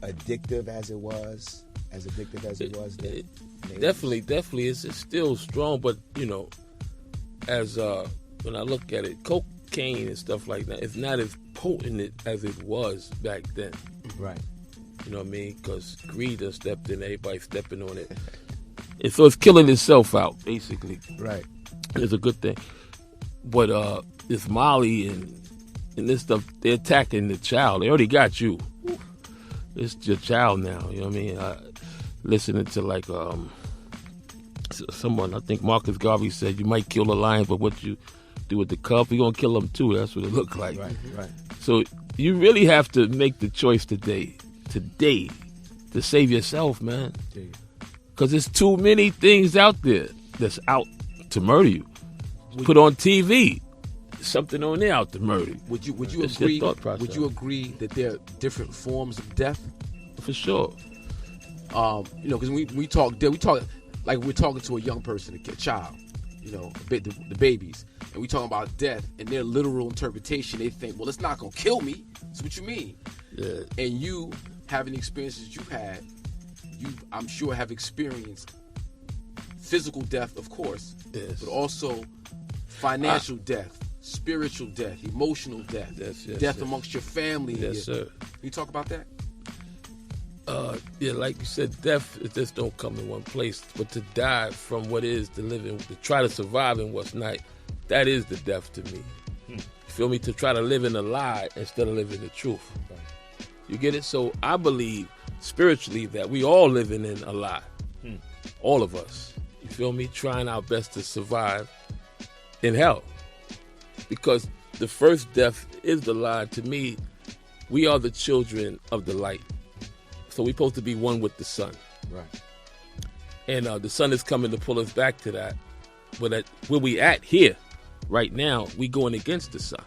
addictive as it was? As addictive as it was then? Definitely, it's still strong. But as when I look at it, cocaine and stuff like that, it's not as potent as it was back then. Right. You know what I mean? Because greed has stepped in, everybody stepping on it. And so it's killing itself out, basically. Right. It's a good thing. But this Molly and this stuff, they're attacking the child. They already got you. It's your child now, you know what I mean? Listening to like someone, I think Marcus Garvey said, you might kill a lion, but what you do with the cub, you're going to kill them too. That's what it looked like. Right. So you really have to make the choice today to save yourself, man. Because there's too many things out there that's out to murder you. Put on TV, something on there out to murder you. Would you agree? Would you agree that there are different forms of death? For sure. Because we talk like we're talking to a young person, a child, the babies, and we talking about death and their literal interpretation. They think, well, it's not gonna kill me. That's what you mean. Yeah. And you having the experiences you've had, I'm sure have experienced physical death, of course, yes, but also financial death, spiritual death, emotional death, death amongst your family. Yes, sir. Can you talk about that? Like you said, death it just don't come in one place. But to die from what is to living, to try to survive in what's not, that is the death to me. You feel me? To try to live in a lie instead of living the truth. Right. You get it? So I believe spiritually that we all living in a lie. All of us. You feel me? Trying our best to survive in hell. Because the first death is the lie. To me, we are the children of the light. So we're supposed to be one with the sun. Right. And the sun is coming to pull us back to that. But where we at here, right now, we going against the sun.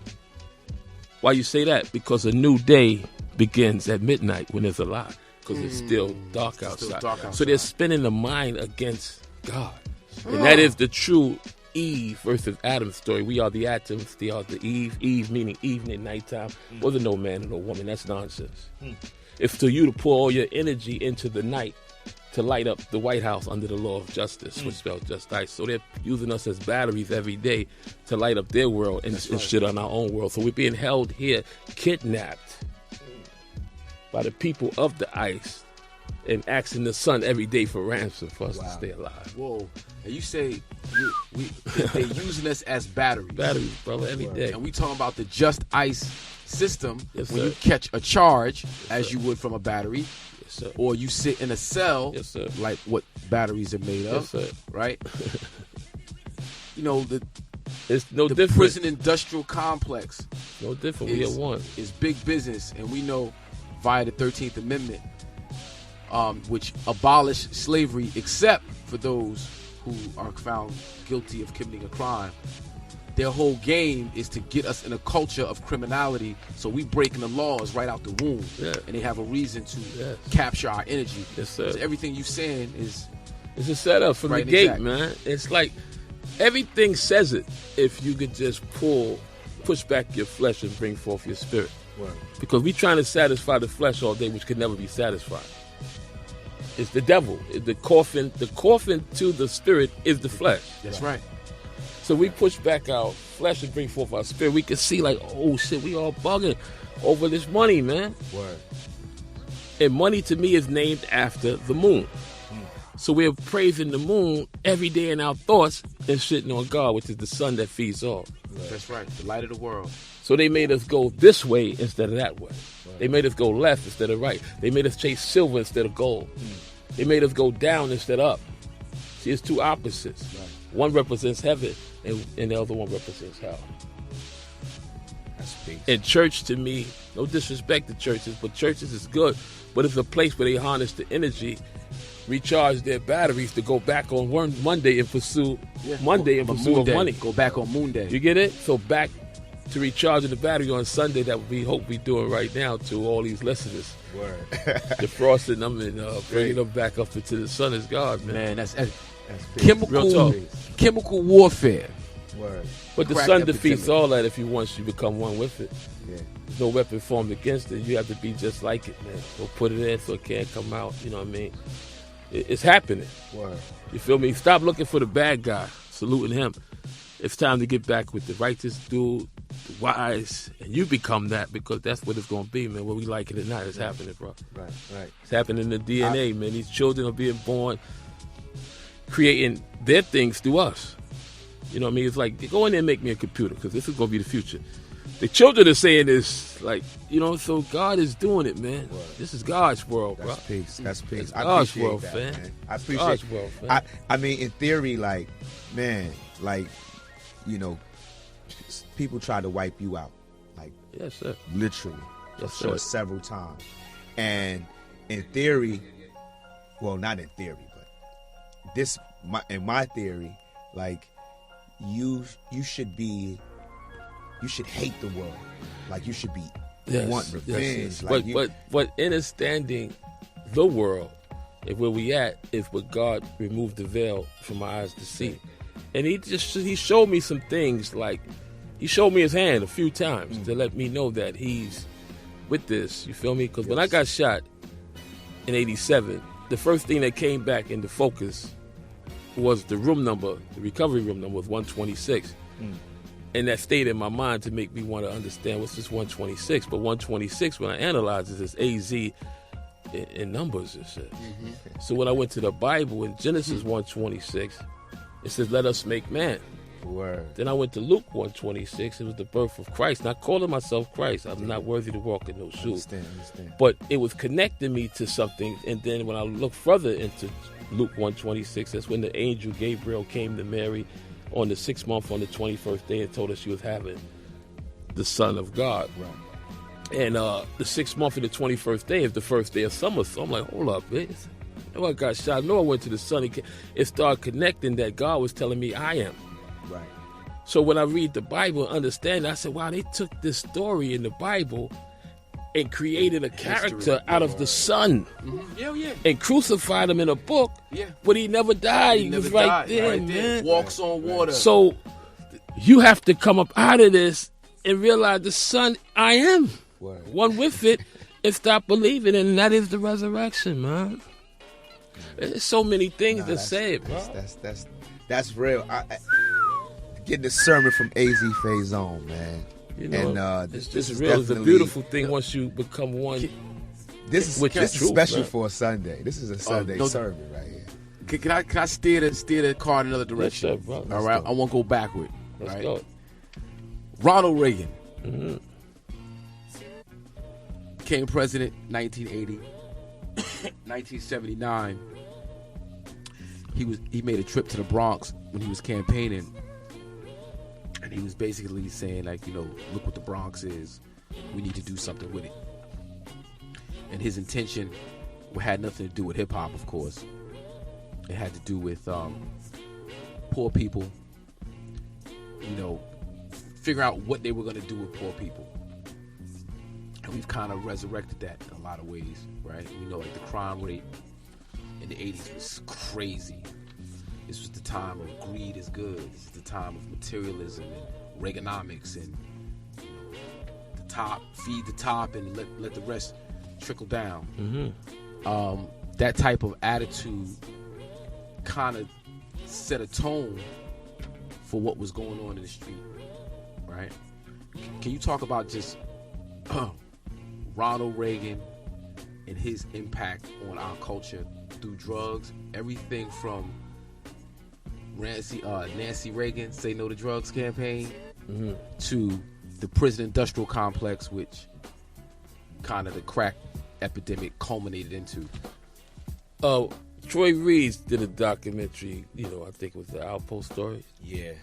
Why you say that? Because a new day begins at midnight when there's a lie. Because it's still dark outside. So they're spinning the mind against God. And that is the true Eve versus Adam story. We are the atoms, they are the Eve. Eve meaning evening, nighttime. Wasn't no man and no woman. That's nonsense. It's for you to pour all your energy into the night to light up the White House under the law of justice, which spells just ice. So they're using us as batteries every day to light up their world and shit on our own world. So we're being held here, kidnapped by the people of the ice and asking the sun every day for ransom for us to stay alive. Whoa. And you say they're using us as batteries. Batteries, brother, every day. And we talking about the just ice system. Yes, when sir. you catch a charge, as sir. you would from a battery, Yes, sir. or you sit in a cell, Yes, sir. like what batteries are made of, Yes, sir. right? It's no the different. prison industrial complex No different. We are one. is big business, and we know via the 13th Amendment, which abolished slavery except for those who are found guilty of committing a crime. Their whole game is to get us in a culture of criminality, so we breaking the laws right out the womb, and they have a reason to capture our energy. Yes, sir. So everything you saying is it's a setup from right the gate, exact. man. It's like everything says it. If you could just push back your flesh and bring forth your spirit, because we trying to satisfy the flesh all day, which could never be satisfied. It's the devil. The coffin to the spirit is the flesh. that's right. So we push back our flesh and bring forth our spirit. We can see like, oh shit, we all bugging over this money, man. Word. And money to me is named after the moon. So we're praising the moon every day in our thoughts and shitting on God, which is the sun that feeds all. That's right. The light of the world. So they made us go this way instead of that way. They made us go left instead of right. They made us chase silver instead of gold. They made us go down instead of up. See, it's two opposites. One represents heaven, and the other one represents hell. That's peace. And church, to me, no disrespect to churches, but churches is good. But it's a place where they harness the energy, recharge their batteries to go back on Monday and pursue Monday in pursuit of money. Go back on Moon Day. You get it? So back to recharging the battery on Sunday that we hope we're doing right now to all these listeners. Word. Defrosting them and bringing them back up into the sun is God, man. Man, that's peace. chemical warfare. Word. But the Crack sun epidemic. defeats all that if you once you become one with it. Yeah. There's no weapon formed against it. You have to be just like it, man. So put it in so it can't come out. You know what I mean? It's happening. Word. You feel me? Stop looking for the bad guy, saluting him. It's time to get back with the righteous dude, the wise, and you become that, because that's what it's going to be, man. Whether we like it or not, it's happening, bro. Right. It's happening in the DNA, man. These children are being born, creating their things through us. You know what I mean? It's like, go in there and make me a computer, because this is going to be the future. The children are saying this, like, you know, so God is doing it, man. Word. This is God's world, bro. That's peace. That's peace. It's I God's appreciate world, that, man. I It's appreciate God's world, man. I mean, in theory, like, man, like, you know, people try to wipe you out, like, Yes, sir. literally, Yes, for sir. several times. And in theory, well, not in theory, but in my theory, like, you should hate the world, like, you should be want revenge. Yes. Like But understanding the world, and where we at, is where God removed the veil from my eyes to see. And he showed me some things, like he showed me his hand a few times to let me know that he's with this. You feel me? Because when I got shot in '87, the first thing that came back into focus was the room number. The recovery room number was 126. And that stayed in my mind to make me want to understand what's this 126. But 126, when I analyze it, is AZ in numbers and shit. So when I went to the Bible in Genesis 126, it says, let us make man. Word. Then I went to Luke 126. It was the birth of Christ. Not calling myself Christ. I'm not worthy to walk in those shoes. Understand. But it was connecting me to something. And then when I look further into Luke 126, that's when the angel Gabriel came to Mary on the 6th month on the 21st day and told her she was having the Son of God. Right. And the 6th month of the 21st day is the first day of summer. So I'm like, hold up, bitch. I know I got shot. I know I went to the sun. It started connecting that God was telling me I am. Right. So when I read the Bible and understand, I said, wow, they took this story in the Bible and created a character out of the sun Yeah. and crucified him in a book, but he never died. He was right there, man. Walks on water. So you have to come up out of this and realize the son, I am. Word. One with it, and stop believing, and that is the resurrection, man. There's so many things to say, bro. That's real. Getting the sermon from Azie Faison, man. You know, and it's this is real. It's a definitely beautiful thing once you become one. This Which is is true, special man. for a Sunday. This is a Sunday no- sermon right here. Can I steer the car in another direction? Yes, sir, bro. All right, I won't go backward. Let's right? go. Ronald Reagan became president 1980. 1979, he made a trip to the Bronx when he was campaigning, and he was basically saying, like, you know, look what the Bronx is. We need to do something with it. And his intention had nothing to do with hip hop, of course. It had to do with poor people, figure out what they were going to do with poor people. And we've kind of resurrected that in a lot of ways, right? Like the crime rate in the 80s was crazy. This was the time of greed is good. This is the time of materialism and Reaganomics and the top, feed the top and let the rest trickle down. Mm-hmm. That type of attitude kind of set a tone for what was going on in the street, right? Can you talk about just Ronald Reagan and his impact on our culture through drugs? Everything from Nancy Reagan Say No to Drugs campaign to the prison industrial complex, which kind of the crack epidemic culminated into. Troy Reeves did a documentary, I think it was the Outpost Stories. Yeah.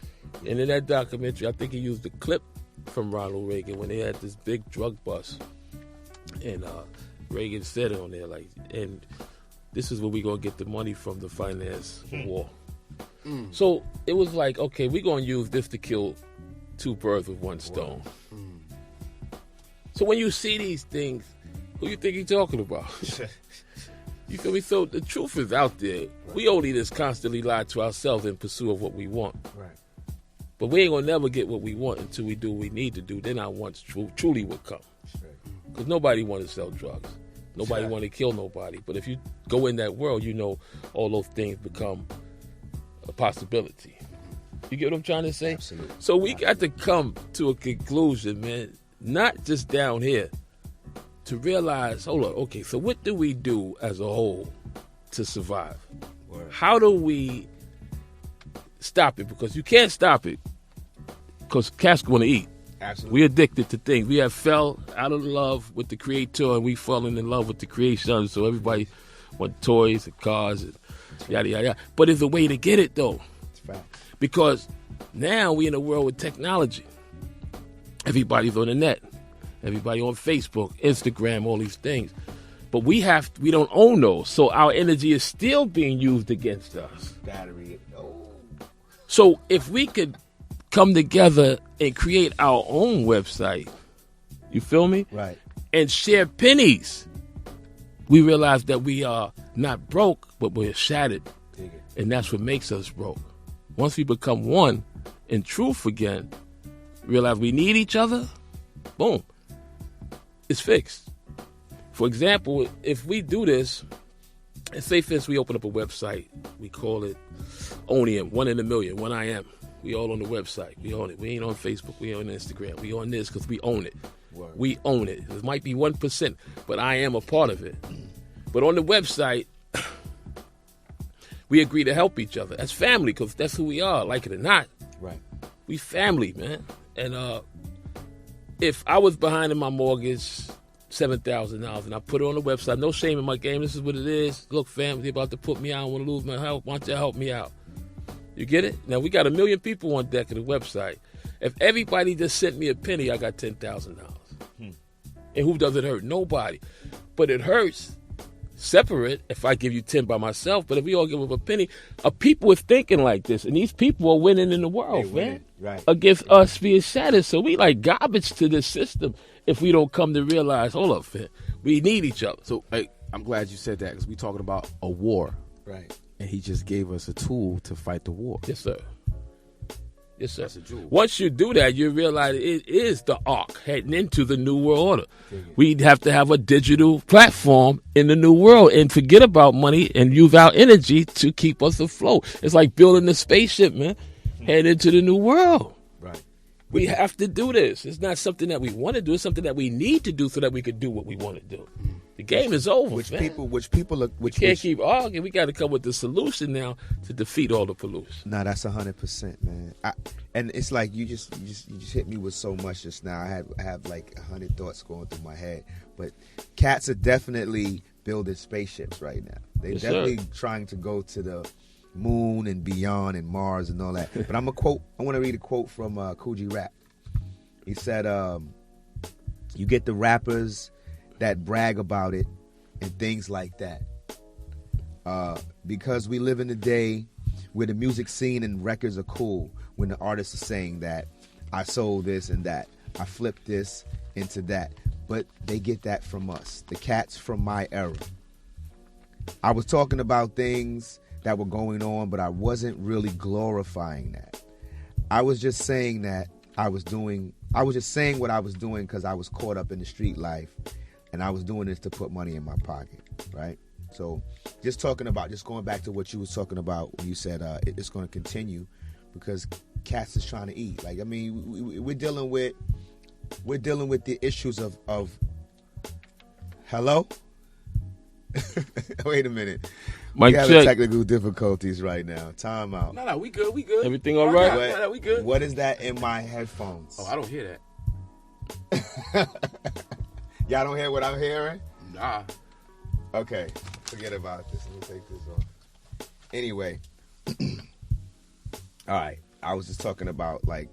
And in that documentary, I think he used a clip from Ronald Reagan when they had this big drug bust. And Reagan said it on there, and this is where we going to get the money from to finance the war. So it was like, okay, we're going to use this to kill two birds with one stone. So when you see these things, who you think he's talking about? You feel me? So the truth is out there. We only just constantly lie to ourselves in pursuit of what we want. Right. But we ain't going to never get what we want until we do what we need to do. Then our wants truly will come. Because nobody want to sell drugs. Nobody want to kill nobody. But if you go in that world, all those things become a possibility. You get what I'm trying to say? Absolutely. So we got to come to a conclusion, man, not just down here, to realize, hold on, okay, so what do we do as a whole to survive? Word. How do we stop it? Because you can't stop it because cats going to eat. Absolutely. We addicted to things. We have fell out of love with the creator and we fallen in love with the creation. So everybody want toys and cars and yada, yada, yada. But there's a way to get it, though. It's fact. Because now we in a world with technology. Everybody's on the net. Everybody on Facebook, Instagram, all these things. But we don't own those. So our energy is still being used against us. Battery. Oh. So if we could come together and create our own website, you feel me? Right. And share pennies, we realize that we are not broke, but we're shattered. Dig it. And that's what makes us broke. Once we become one in truth again, realize we need each other, boom, it's fixed. For example, if we do this, and say for instance we open up a website, we call it Onium, 1 in a million, 1 I am. We all on the website. We own it. We ain't on Facebook. We on Instagram. We on this because we own it. Word. We own it. It might be 1%, but I am a part of it. But on the website, we agree to help each other. That's family because that's who we are, like it or not. Right. We family, man. And if I was behind in my mortgage, $7,000, and I put it on the website, no shame in my game. This is what it is. Look, fam, they're about to put me out. I want to lose my health. Why don't you help me out? You get it? Now, we got 1 million people on deck of the website. If everybody just sent me a penny, I got $10,000. And who does it hurt? Nobody. But it hurts separate if I give you 10 by myself. But if we all give up a penny, people is thinking like this. And these people are winning in the world, man. Right. Against us being shattered. So we like garbage to this system if we don't come to realize, hold up, fam, we need each other. So I'm glad you said that because we're talking about a war. Right. And he just gave us a tool to fight the war. Yes, sir. Yes, sir. That's a jewel. Once you do that, you realize it is the arc heading into the new world order. We'd have to have a digital platform in the new world and forget about money and use our energy to keep us afloat. It's like building a spaceship, man, head into the new world. Right. We have to do this. It's not something that we want to do. It's something that we need to do so that we can do what we want to do. The game is over, Which man. people Can't keep arguing. We got to come with the solution now to defeat all the pollution. No, that's 100%, man. And it's like you just hit me with so much just now. I have like 100 thoughts going through my head. But cats are definitely building spaceships right now. They're Yes, definitely sir. trying to go to the moon and beyond and Mars and all that. But I want to read a quote from Coogee Rap. He said, "You get the rappers that brag about it, and things like that. Because we live in a day where the music scene and records are cool, when the artists are saying that I sold this and that, I flipped this into that, but they get that from us, the cats from my era. I was talking about things that were going on, but I wasn't really glorifying that. I was just saying that I was just saying what I was doing because I was caught up in the street life, and I was doing this to put money in my pocket, right? So just going back to what you was talking about when you said it's going to continue because cats is trying to eat. Like, I mean, we're dealing with the issues of hello? Wait a minute. Mike, we having technical difficulties right now. Time out. No, we good. We good. Everything all right? No, we good. What is that in my headphones? Oh, I don't hear that. Y'all don't hear what I'm hearing? Nah. Okay. Forget about this. Let me take this off. Anyway. All right. I was just talking about, like,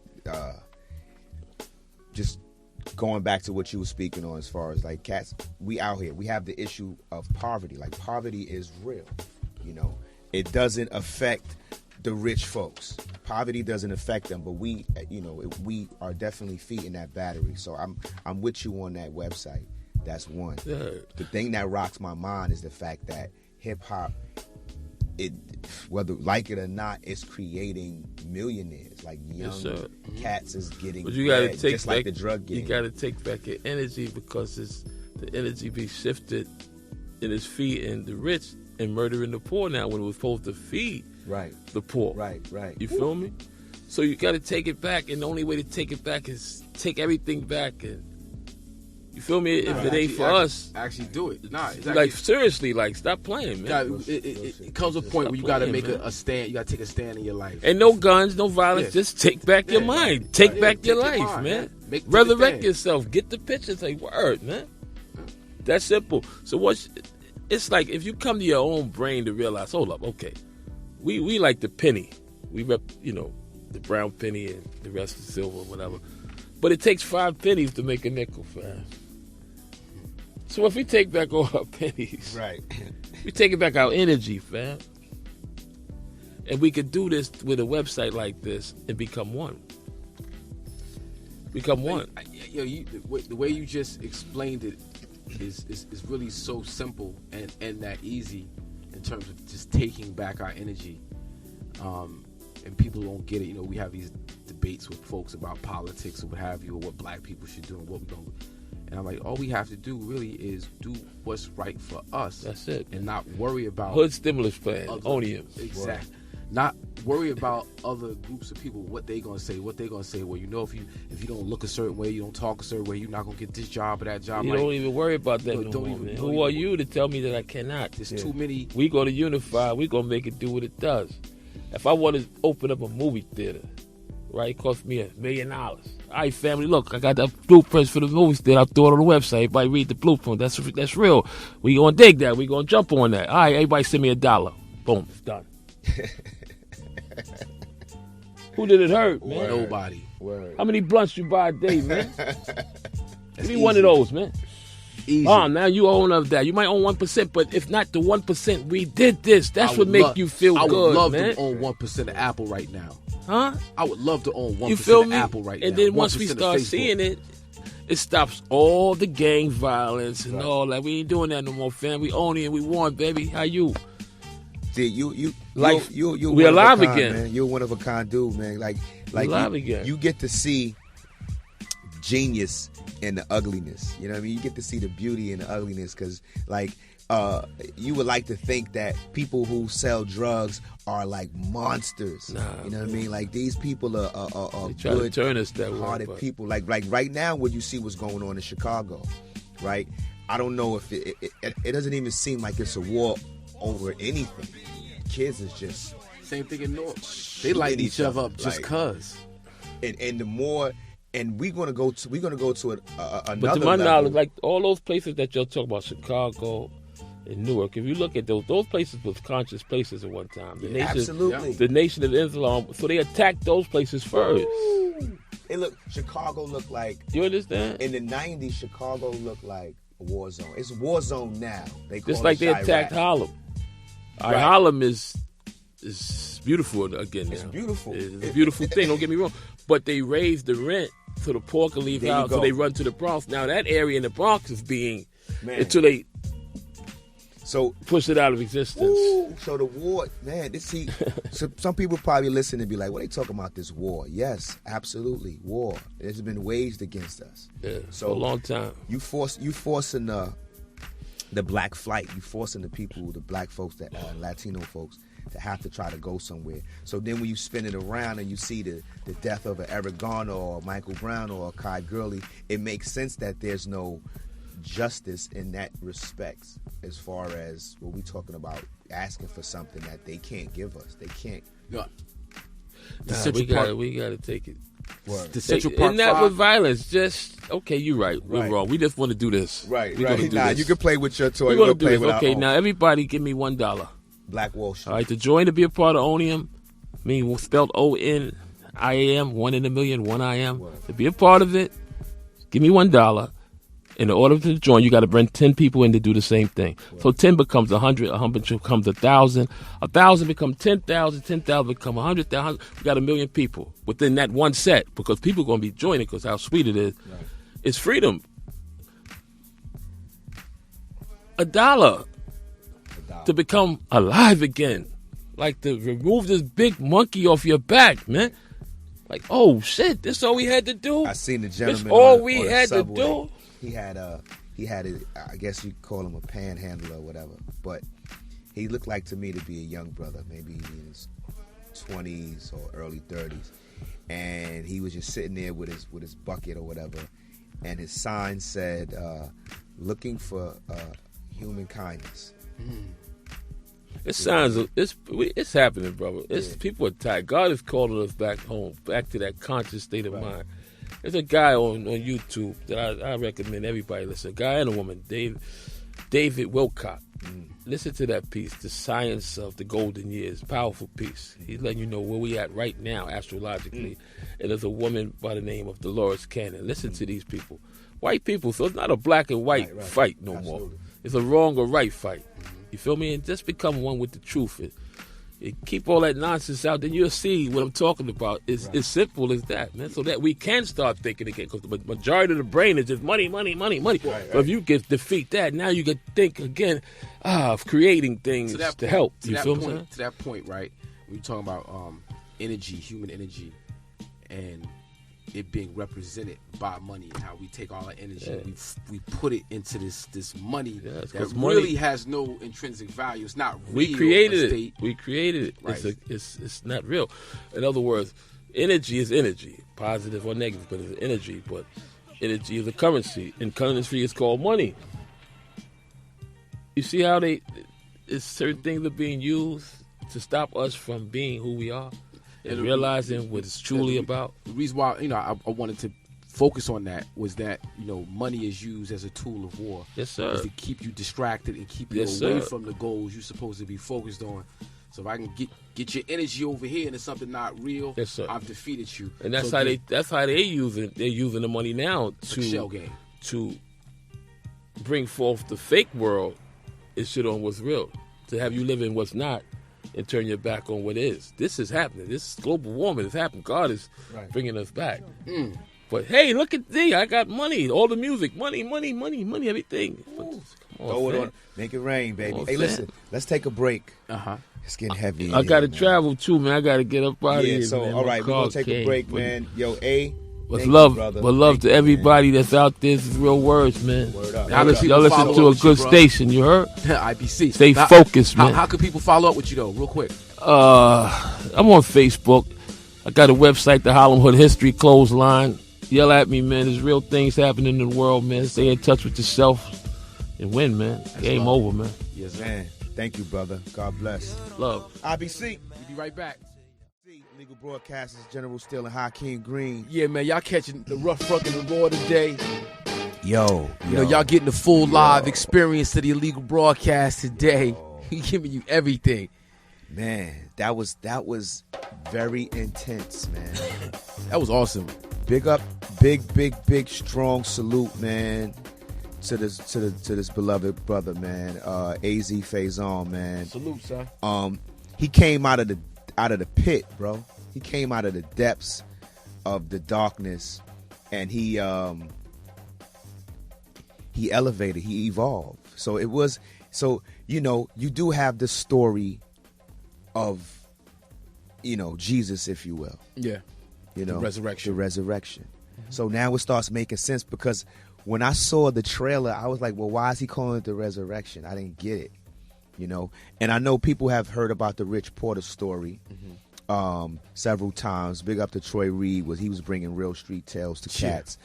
just going back to what you were speaking on as far as, like, cats. We out here. We have the issue of poverty. Like, poverty is real. You know, it doesn't affect the rich folks. Poverty doesn't affect them, but we are definitely feeding that battery. So I'm with you on that website. That's one. Yeah. The thing that rocks my mind is the fact that hip hop, whether like it or not, is creating millionaires. Like young cats is getting. But you got to take just back like the drug game. You got to take back your energy because the energy be shifted and it's feeding the rich and murdering the poor now when it was supposed to feed the poor. Right. You feel me? So you got to take it back, and the only way to take it back is take everything back. And you feel me? If it ain't for us, actually do it. Nah, like seriously, like stop playing, man. It comes to a point where you got to make a stand. You got to take a stand in your life. And no guns, no violence. Yeah. Just take back your mind. Take back your life, man. Resurrect yourself. Get the picture. Say word, man. That's simple. So it's like if you come to your own brain to realize, hold up, okay, we like the penny. We rep, the brown penny and the rest is silver, whatever. But it takes 5 pennies to make a nickel, fam. So if we take back all our pennies, we take back our energy, fam. And we could do this with a website like this and become one. The way you just explained it is really so simple and that easy in terms of just taking back our energy. And people don't get it. We have these debates with folks about politics or what have you, or what black people should do and what we don't. And I'm like, all we have to do really is do what's right for us. That's it. And not worry about hood stimulus plan, Onium. Exactly. Right. Not worry about other groups of people, what they gonna say. Well, if you don't look a certain way, you don't talk a certain way, you're not gonna get this job or that job. You don't even worry about that no more, man. Who are you to tell me that I cannot? There's too many. We gonna unify. We gonna make it do what it does. If I want to open up a movie theater, right, it cost me $1 million. All right, family, look, I got the blueprints for the movie theater. I'll throw it on the website. Everybody read the blueprint. That's real. We gonna dig that. We gonna jump on that. All right, everybody send me $1. Boom, it's done. Who did it hurt, man? Nobody. How many blunts you buy a day, man? Give me one of those, man. Easy. Oh, now you own of that. You might own 1%, but if not the 1%, we did this. That's what make you feel good, man. I would love to own 1% of Apple right now. Huh? I would love to own 1% you feel of me? Apple right now. And then once we start seeing it, it stops all the gang violence and all that. We ain't doing that no more, fam. We own it and we won, baby. How you? See, you we're alive again. Man. You're one of a kind dude, man. Like alive again. You get to see genius in the ugliness. You know what I mean? You get to see the beauty in the ugliness because, like, you would like to think that people who sell drugs are like monsters. Nah, you know what I mean? Like, these people are they try good, to turn us that hearted way, people. Like right now, when you see what's going on in Chicago, right? I don't know if it doesn't even seem like it's a war over anything. Kids is just same thing in North. They light each other up just cause. And the more. And we're gonna go to another. But to my knowledge, like all those places that y'all talk about, Chicago and Newark, if you look at those places was conscious places at one time. The nation, absolutely. The Nation of Islam. So they attacked those places first. Chicago looked like. You understand? In the '90s, Chicago looked like a war zone. It's a war zone now. They call Just like they attacked Harlem. Right. Harlem is beautiful again. It's now. beautiful. It's a beautiful thing. Don't get me wrong. But they raised the rent so the poor can leave out, so they run to the Bronx. Now that area in the Bronx is being until they push it out of existence. So the war, man. So some people probably listen and be like, "What they talking about this war?" Yes, absolutely, war. It's been waged against us. Yeah, so for a long time. You forcing the black flight. You forcing the people, the black folks, that Latino folks, to have to try to go somewhere. So then when you spin it around and you see the death of an Eric Garner or Michael Brown or Kai Gurley, it makes sense that there's no justice in that respect as far as what we talking about, asking for something that they can't give us. They can't. We gotta take it. The Central Park and not with violence. Just okay, you're right. We're wrong. We just want to do this. Right. This. You can play with your toy. We're gonna do this. Okay, now everybody, give me $1. Black Wall Street. All right, to join to be a part of Onium, spelled ONIAM, 1 in a million, 1IM. To be a part of it, give me $1. In order to join, you got to bring 10 people in to do the same thing. So 10 becomes 100, 100 becomes 1,000, 1,000 becomes 10,000, 10,000 becomes 100,000. We got 1 million people within that one set because people are going to be joining because how sweet it is. Right. It's freedom. $1 to become alive again. Like to remove this big monkey off your back, man. Like, oh shit, this all we had to do? I seen the gentleman. This all on we the had subway. to do? He had I guess you call him a panhandler or whatever, but he looked like to me to be a young brother, maybe in his 20s or early 30s, and he was just sitting there with his bucket or whatever, and his sign said, "Looking for human kindness." It's happening, brother. People are tired. God is calling us back home, back to that conscious state of mind. There's a guy on YouTube that I recommend everybody listen. A guy and a woman, David Wilcott. Listen to that piece, The Science of the Golden Years. Powerful piece. He's letting you know where we at right now, astrologically. And there's a woman by the name of Dolores Cannon. Listen to these people. White people, so it's not a black and white fight no more. It's a wrong or right fight. You feel me? And just become one with the truth. Keep all that nonsense out, then you'll see what I'm talking about. It's as simple as that, man. So that we can start thinking again, because the majority of the brain is just money. But if you defeat that, now you can think again of creating things to help. You feel me? To that point, right? When you're talking about energy, human energy, and it being represented by money, and how we take all our energy, we put it into this money that really has no intrinsic value. It's not real. We created it. Right. It's not real. In other words, energy is energy, positive or negative, but it's energy. But energy is a currency, and currency is called money. You see how certain things are being used to stop us from being who we are? And realizing what it's truly about. The reason why I wanted to focus on that was that money is used as a tool of war. Yes, sir. It's to keep you distracted and keep you away from the goals you're supposed to be focused on. So if I can get your energy over here and it's something not real, yes, sir, I've defeated you. And that's how they're using the money now to shell game, to bring forth the fake world and shit on what's real, to have you live in what's not. And turn your back on what is. This is happening. This global warming is happening. God is bringing us back. But hey, look at me. I got money. All the music. Money, everything. Throw it on. Make it rain, baby. Hey, listen. Let's take a break. It's getting heavy. I got to travel too, man. I got to get up out of here. So, man. All right. We're going to take a break, man. Yo, But love to everybody that's out there. This is real words, man. Y'all listen to a good station, you heard? IBC. Stay focused, man. How can people follow up with you, though, real quick? I'm on Facebook. I got a website, the Harlem Hood History Clothesline. Yell at me, man. There's real things happening in the world, man. Stay in touch with yourself and win, man. Game over, man. Yes, man. Thank you, brother. God bless. Love. IBC. We'll be right back. Legal Broadcasters, General Steele and Hakim Green. Yeah, man, y'all catching the rough fucking the raw today. Yo. Y'all getting the full live experience to the illegal broadcast today. He giving you everything. Man, that was very intense, man. That was awesome. Big up, big, strong salute, man, to this beloved brother, man, Azie Faison, man. Salute, sir. He came out of the pit, bro. He came out of the depths of the darkness, and he elevated, he evolved. So it was, you do have the story of, Jesus, if you will. Yeah. The resurrection. The resurrection. Mm-hmm. So now it starts making sense, because when I saw the trailer, I was like, well, why is he calling it the resurrection? I didn't get it, And I know people have heard about the Rich Porter story several times. Big up to Troy Reed, he was bringing real street tales to cats.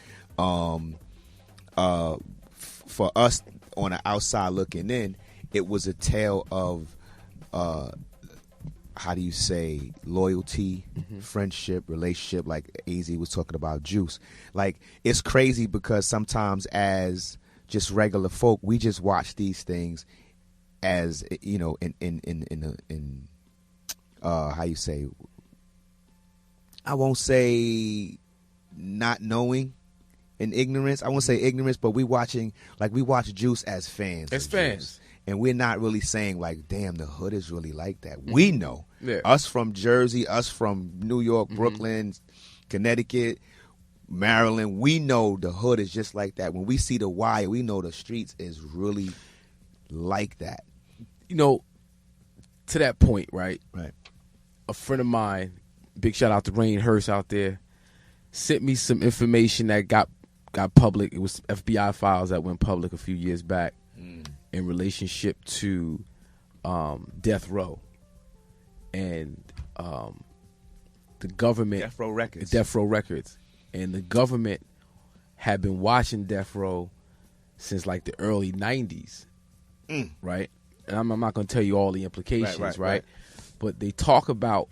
For us on the outside looking in, it was a tale of how do you say, loyalty, friendship, relationship, like Azie was talking about Juice. Like, it's crazy because sometimes as just regular folk, we just watch these things as, in how you say, I won't say not knowing, in ignorance. I won't say ignorance, but we watch Juice as fans. As fans. Juice. And we're not really saying like, damn, the hood is really like that. We know. Yeah. Us from Jersey, us from New York, Brooklyn, Connecticut, Maryland, we know the hood is just like that. When we see The Wire, we know the streets is really like that. To that point, right? Right. A friend of mine, big shout out to Rain Hurst out there, sent me some information that got public. It was FBI files that went public a few years back in relationship to Death Row and the government. Death Row Records. Death Row Records. And the government had been watching Death Row since like the early 90s, right? And I'm not going to tell you all the implications, right? But they talk about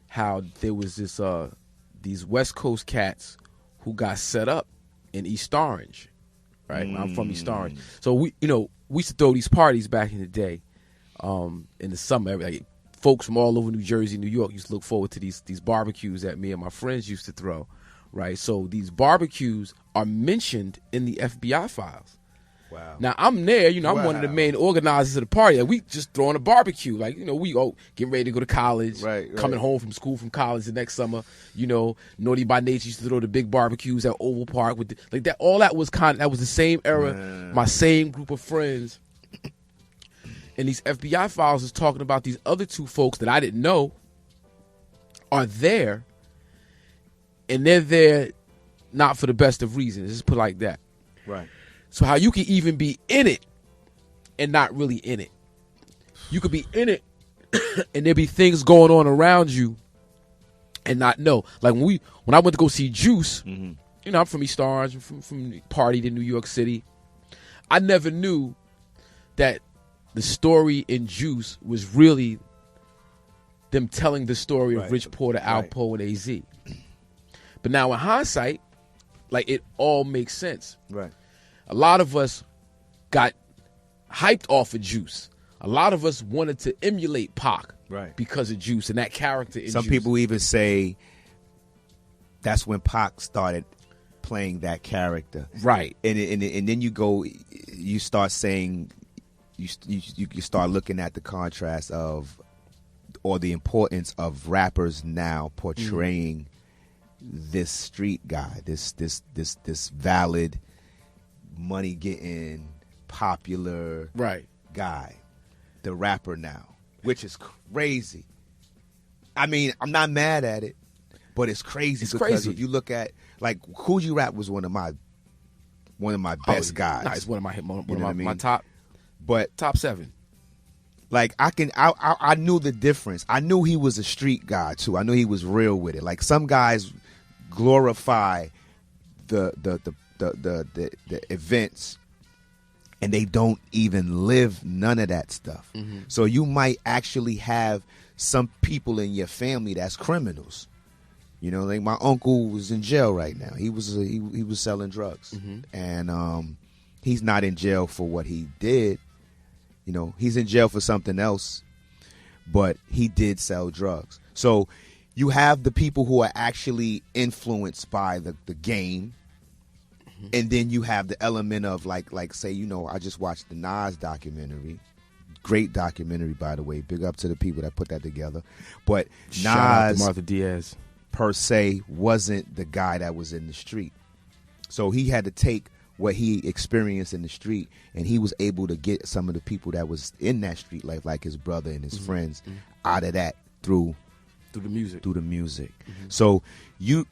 how there was this these West Coast cats who got set up in East Orange, right? I'm from East Orange. So we used to throw these parties back in the day, in the summer. Like, folks from all over New Jersey, New York used to look forward to these barbecues that me and my friends used to throw, right? So these barbecues are mentioned in the FBI files. Wow. Now, I'm there, I'm one of the main organizers of the party. Like, we just throwing a barbecue. Like, we getting ready to go to college, coming home from school from college the next summer. Naughty by Nature used to throw the big barbecues at Oval Park. Like that, all that was that was the same era, my same group of friends. And these FBI files is talking about these other two folks that I didn't know are there, and they're there not for the best of reasons. Just put it like that. Right. So how you can even be in it and not really in it. You could be in it and there be things going on around you and not know. Like when I went to go see Juice, I'm from East Orange, from partied in New York City. I never knew that the story in Juice was really them telling the story of Rich Porter, Alpo, and AZ. But now in hindsight, like, it all makes sense. Right. A lot of us got hyped off of Juice. A lot of us wanted to emulate Pac because of Juice and that character in Some Juice. people even say that's when Pac started playing that character. Right. And then you start saying, you start looking at the contrast of, or the importance of rappers now portraying this street guy, this valid, money getting, popular guy, the rapper now, which is crazy. I mean, I'm not mad at it, but it's crazy because if you look at, like, Coogee Rap was one of my best guys. Nah, it's one of my top 7. Like, I knew the difference. I knew he was a street guy too. I knew he was real with it. Like, some guys glorify the events, and they don't even live none of that stuff. So you might actually have some people in your family that's criminals. Like my uncle was in jail right now. He was selling drugs, and he's not in jail for what he did. He's in jail for something else, but he did sell drugs. So you have the people who are actually influenced by the game, And then you have the element of like say, you know, I just watched the Nas documentary. Great documentary, by the way. Big up to the people that put that together. But Shout out to Nas Martha Diaz. per se wasn't the guy that was in the street. So he had to take what he experienced in the street, and he was able to get some of the people that was in that street life, like his brother and his friends, out of that through the music. So you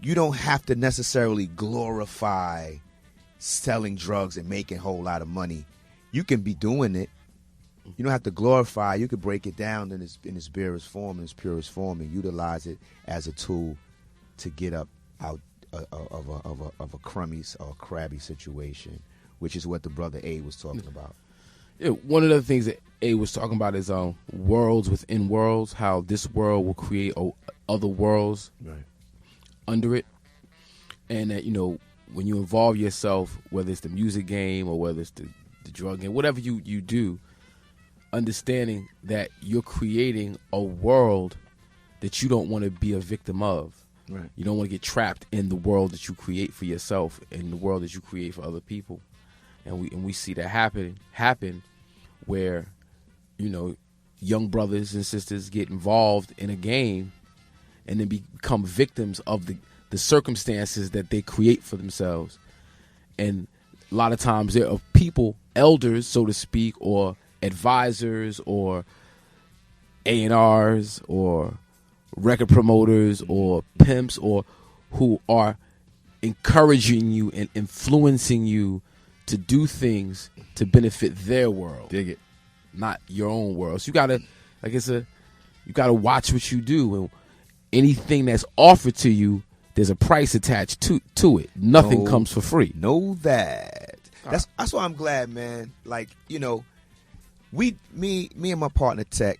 don't have to necessarily glorify selling drugs and making a whole lot of money. You can be doing it. You don't have to glorify. You can break it down in its barest form, in its purest form, and utilize it as a tool to get up out of a crummy or crabby situation, which is what the brother A was talking about. Yeah, one of the things that A was talking about is worlds within worlds, how this world will create other worlds under it. And that, you know, when you involve yourself, whether it's the music game or whether it's the drug game, whatever you do, understanding that you're creating a world that you don't want to be a victim of. Right. You don't want to get trapped in the world that you create for yourself and the world that you create for other people. And we see that happen where, you know, young brothers and sisters get involved in a game and then become victims of the circumstances that they create for themselves. And a lot of times there are people, elders, so to speak, or advisors or A&Rs or record promoters or pimps or who are encouraging you and influencing you to do things to benefit their world. Dig it. Not your own world. So you gotta, you gotta watch what you do, and anything that's offered to you, there's a price attached to it. Nothing comes for free. Know that. That's why I'm glad, man. Like, you know, me and my partner Tech,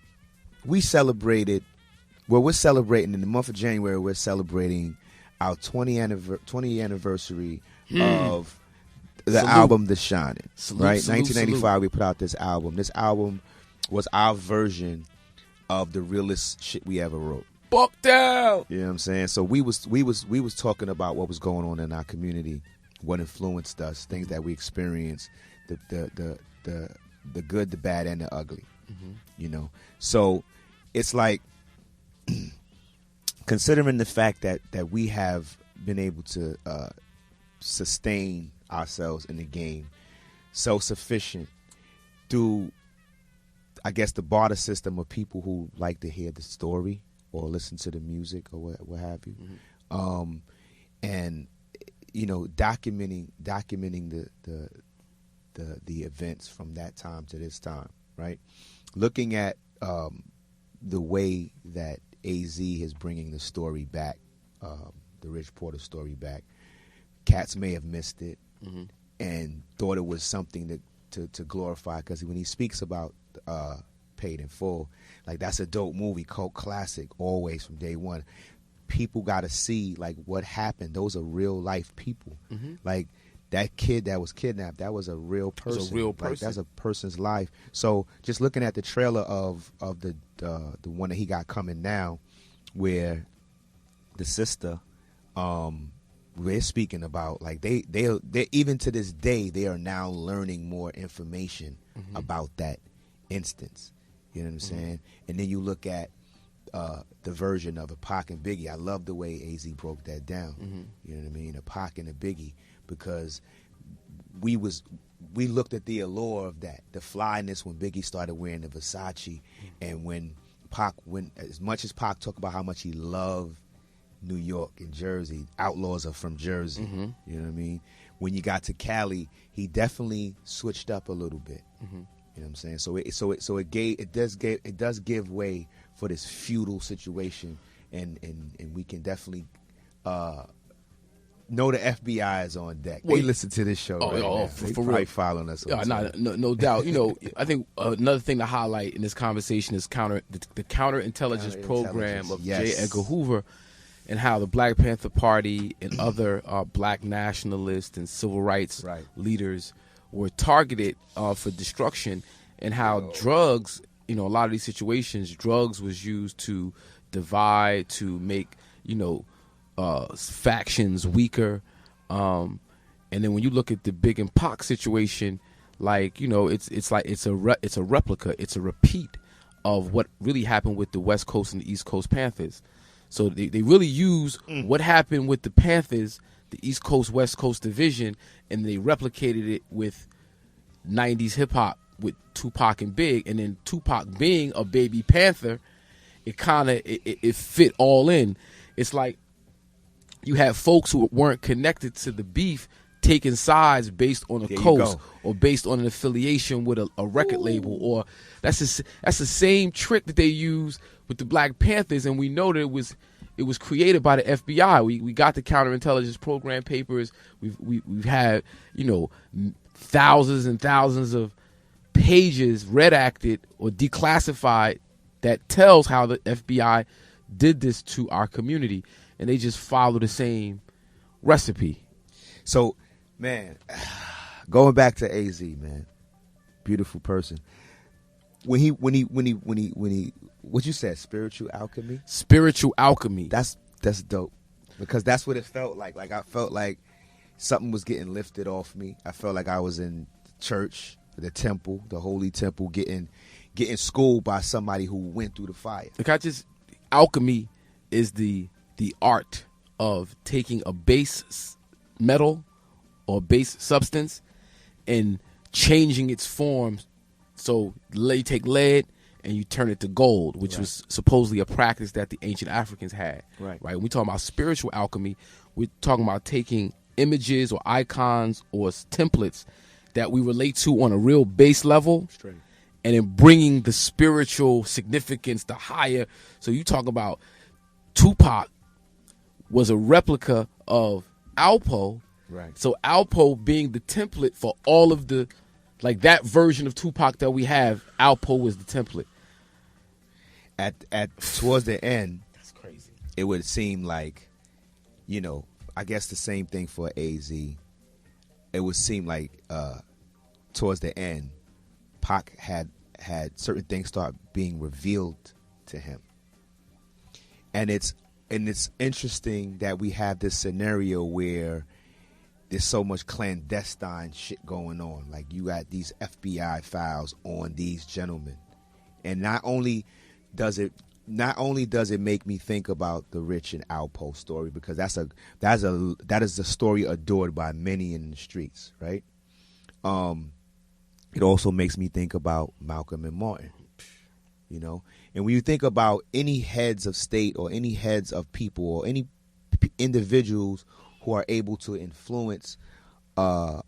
we're celebrating in the month of January. We're celebrating our 20th anniversary of the album The Shining. Right, 1995. We put out this album. This album was our version of the realest shit we ever wrote. Buck down. You know what I'm saying? So we was talking about what was going on in our community, what influenced us, things that we experienced, the good, the bad, and the ugly. You know, so it's like, considering the fact that we have been able to sustain ourselves in the game, self-sufficient through, I guess, the barter system of people who like to hear the story or listen to the music or what have you, and you know, documenting the events from that time to this time, right? Looking at the way that AZ is bringing the story back, the Rich Porter story back. Cats may have missed it and thought it was something to glorify, because when he speaks about Paid in Full, like, that's a dope movie, cult classic, always from day one. People got to see, like, what happened. Those are real life people. Like, that kid that was kidnapped, that was a real person. It's a real person. Like, that's a person's life. So just looking at the trailer of the one that he got coming now, where the sister, we're speaking about, like, they even to this day, they are now learning more information about that instance. You know what I'm saying? And then you look at the version of Pac and Biggie. I love the way AZ broke that down. You know what I mean? A Pac and a Biggie, because we looked at the allure of that, the flyness when Biggie started wearing the Versace, and when as much as Pac talked about how much he loved New York and Jersey, outlaws are from Jersey. You know what I mean? When you got to Cali, he definitely switched up a little bit. You know what I'm saying? So it does give way for this feudal situation, and we can definitely know the FBI is on deck. They listen to this show. They for probably real. following us. No doubt. You know, I think another thing to highlight in this conversation is the counterintelligence program of J. Edgar Hoover, and how the Black Panther Party and other black nationalists and civil rights leaders were targeted for destruction, and how drugs, you know, a lot of these situations, drugs was used to divide, to make, you know, factions weaker, And then when you look at the Big and Pac situation, like, you know, it's a replica, it's a repeat of what really happened with the West Coast and the East Coast Panthers. So they really use what happened with the Panthers, the East Coast West Coast division, and they replicated it with 90s hip hop with Tupac and Big, and then Tupac being a baby Panther, it fit all in. It's like you had folks who weren't connected to the beef taking sides based on a coast or based on an affiliation with a record label, or that's the same trick that they use with the Black Panthers, and we know that it was created by the FBI. We got the counterintelligence program papers. We've had, you know, thousands and thousands of pages redacted or declassified that tells how the FBI did this to our community, and they just follow the same recipe. So, man, going back to Azie, man, beautiful person. When he, what you said, spiritual alchemy? Spiritual alchemy. That's dope, because that's what it felt like. Like, I felt like something was getting lifted off me. I felt like I was in church, the temple, the holy temple, getting schooled by somebody who went through the fire. Like, alchemy is the art of taking a base metal or base substance and changing its form. So you take lead and you turn it to gold, which was supposedly a practice that the ancient Africans had. Right. When we talk about spiritual alchemy, we're talking about taking images or icons or templates that we relate to on a real base level, and then bringing the spiritual significance, the higher. So you talk about Tupac was a replica of Alpo. Right. So Alpo being the template for all of the, like, that version of Tupac that we have, Alpo was the template. At towards the end, that's crazy. It would seem like, you know, I guess the same thing for AZ. It would seem like towards the end, Pac had certain things start being revealed to him, and it's interesting that we have this scenario where there's so much clandestine shit going on. Like, you got these FBI files on these gentlemen, and not only does it make me think about the Rich and Alpo story, because that is a story adored by many in the streets, right? It also makes me think about Malcolm and Martin, you know. And when you think about any heads of state or any heads of people or any individuals who are able to influence a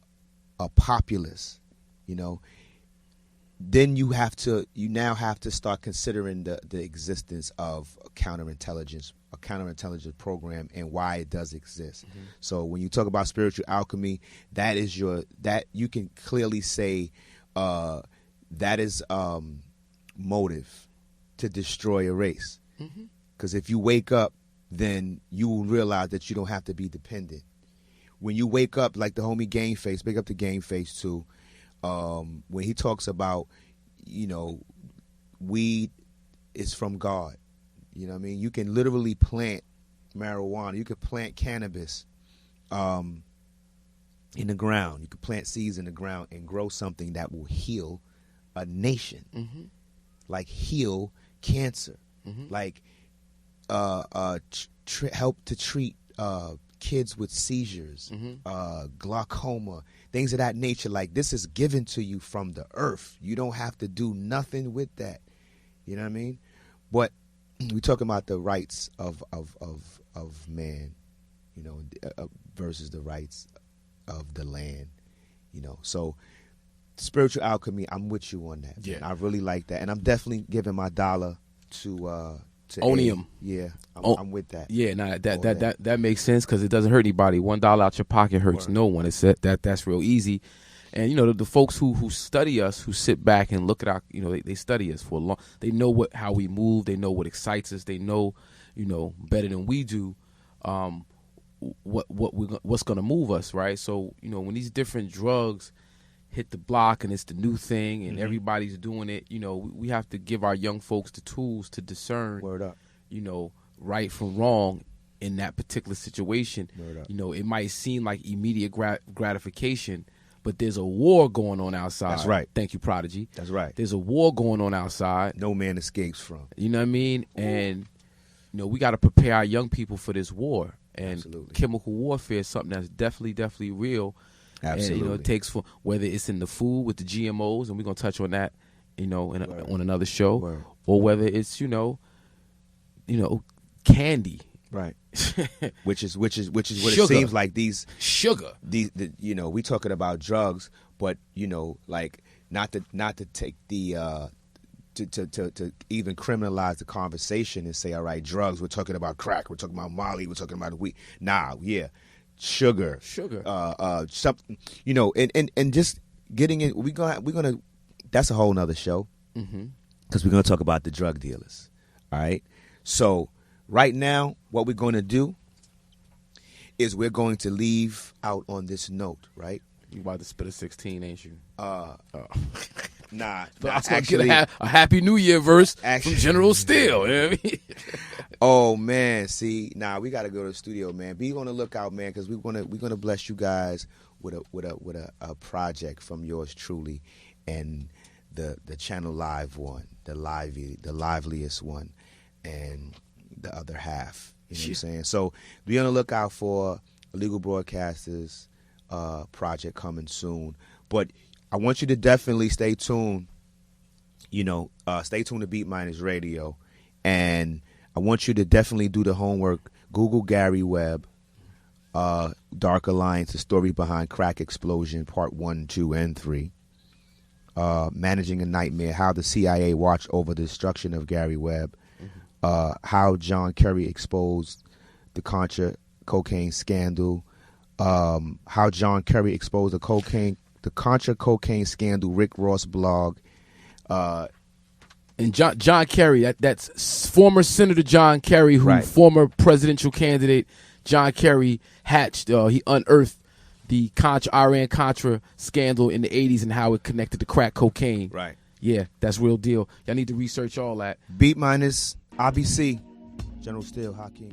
populace, you know, then you now have to start considering the existence of a counterintelligence program and why it does exist. Mm-hmm. So when you talk about spiritual alchemy, that you can clearly say that is motive to destroy a race. Because if you wake up, then you will realize that you don't have to be dependent. When you wake up, like the homie Game Face, big up to Game Face too, when he talks about, you know, weed is from God. You know what I mean? You can literally plant marijuana. You could plant cannabis in the ground. You could plant seeds in the ground and grow something that will heal a nation. Mm-hmm. Like heal cancer. Mm-hmm. Like help to treat kids with seizures, glaucoma, things of that nature. Like, this is given to you from the earth. You don't have to do nothing with that. You know what I mean? But we're talking about the rights of man, you know, versus the rights of the land, you know. So spiritual alchemy, I'm with you on that. Yeah, man. I really like that, and I'm definitely giving my $1 to Onium. Yeah, I'm with that. Yeah, nah, that makes sense, because it doesn't hurt anybody. $1 out your pocket hurts no one. It's that's real easy. And, you know, the folks who study us, who sit back and look at our, you know, they study us for a long. They know how we move. They know what excites us. They know, you know, better than we do, what's going to move us, right? So, you know, when these different drugs hit the block and it's the new thing and everybody's doing it, you know, we have to give our young folks the tools to discern, you know, right from wrong, in that particular situation. Word up. You know, it might seem like immediate gratification, but there's a war going on outside. That's right. Thank you, Prodigy. That's right. There's a war going on outside. No man escapes from. You know what I mean? And, you know, we got to prepare our young people for this war. And Absolutely. chemical warfare is something that's definitely real. Absolutely. And, you know, it takes for whether it's in the food with the GMOs, and we're going to touch on that, you know, on another show, Word. or whether it's, you know, candy. Right. which is what Sugar. it seems like these Sugar. you know, we talking about drugs, but you know, like not to take the to even criminalize the conversation and say, all right, drugs, we're talking about crack, we're talking about Molly, we're talking about weed. Nah, yeah. Sugar. Something, you know, and just getting in, we're gonna that's a whole nother show. Because we're gonna talk about the drug dealers. All right. So right now, what we're going to do is we're going to leave out on this note, right? You about to spit a 16, ain't you? Nah. But I was going to get a Happy New Year verse from General Steele. You know what I mean? Oh, man. See, we got to go to the studio, man. Be on the lookout, man, because we're gonna bless you guys with a project from yours truly, and the Channel Live one, the liveliest one, and the other half. You know what I'm saying? So be on the lookout for Illegal Broadcasters project coming soon. But I want you to definitely stay tuned. You know, stay tuned to Beat Minus Radio, and I want you to definitely do the homework. Google Gary Webb, Dark Alliance: The Story Behind Crack Explosion, Part 1, 2, and 3. Managing a Nightmare: How the CIA Watched Over the Destruction of Gary Webb. How John Kerry exposed the Contra cocaine scandal. How John Kerry exposed the Contra cocaine scandal. Rick Ross blog. And John Kerry, that's former Senator John Kerry, who former presidential candidate John Kerry hatched. He unearthed the Iran-Contra scandal in the 80s and how it connected to crack cocaine. Right. Yeah, that's real deal. Y'all need to research all that. Beat Minus, IBC, General Steele, Hakim.